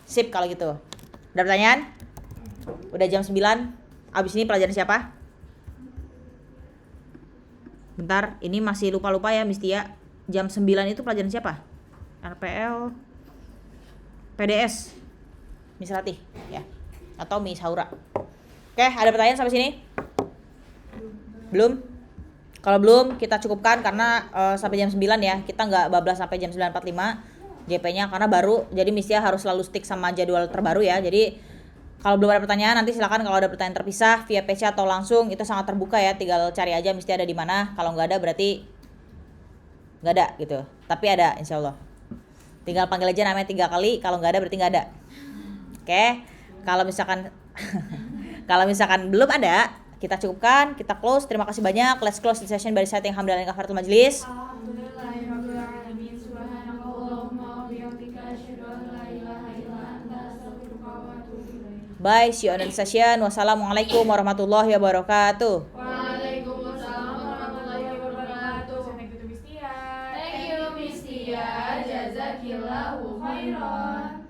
Sip kalau gitu. Ada pertanyaan? Udah jam 9. Abis ini pelajaran siapa? Bentar, ini masih lupa-lupa ya Miss Tia. Jam 9 itu pelajaran siapa? RPL PDS Miss Ratih ya, atau Miss Haura. Oke, ada pertanyaan sampai sini? Belum? Kalau belum kita cukupkan karena sampai jam 9 ya. Kita nggak bablas sampai jam 9.45 JP-nya karena baru. Jadi Miss Tia harus selalu stick sama jadwal terbaru ya. Jadi kalau belum ada pertanyaan, nanti silakan kalau ada pertanyaan terpisah via PC atau langsung, itu sangat terbuka ya. Tinggal cari aja Miss Tia ada di mana. Kalau nggak ada berarti nggak ada gitu. Tapi ada insya Allah. Tinggal panggil aja namanya 3 kali. Kalau nggak ada berarti nggak ada. Oke. Kalau misalkan kalau misalkan belum ada, kita cukupkan, kita close. Terima kasih banyak. Let's close the session by reciting hamdalah dan kafaratul majlis. Alhamdulillahirrahmanirrahim. Subhanakallahumma wa bihamdika asyhadu an la ilaha illa anta astaghfiruka wa atubu ilaik. Bye, see you on the next session. Wassalamualaikum warahmatullahi wabarakatuh. Waalaikumsalam warahmatullahi wabarakatuh. Thank you to Miss Tia. Thank you Miss Tia, jazakillahu khairan.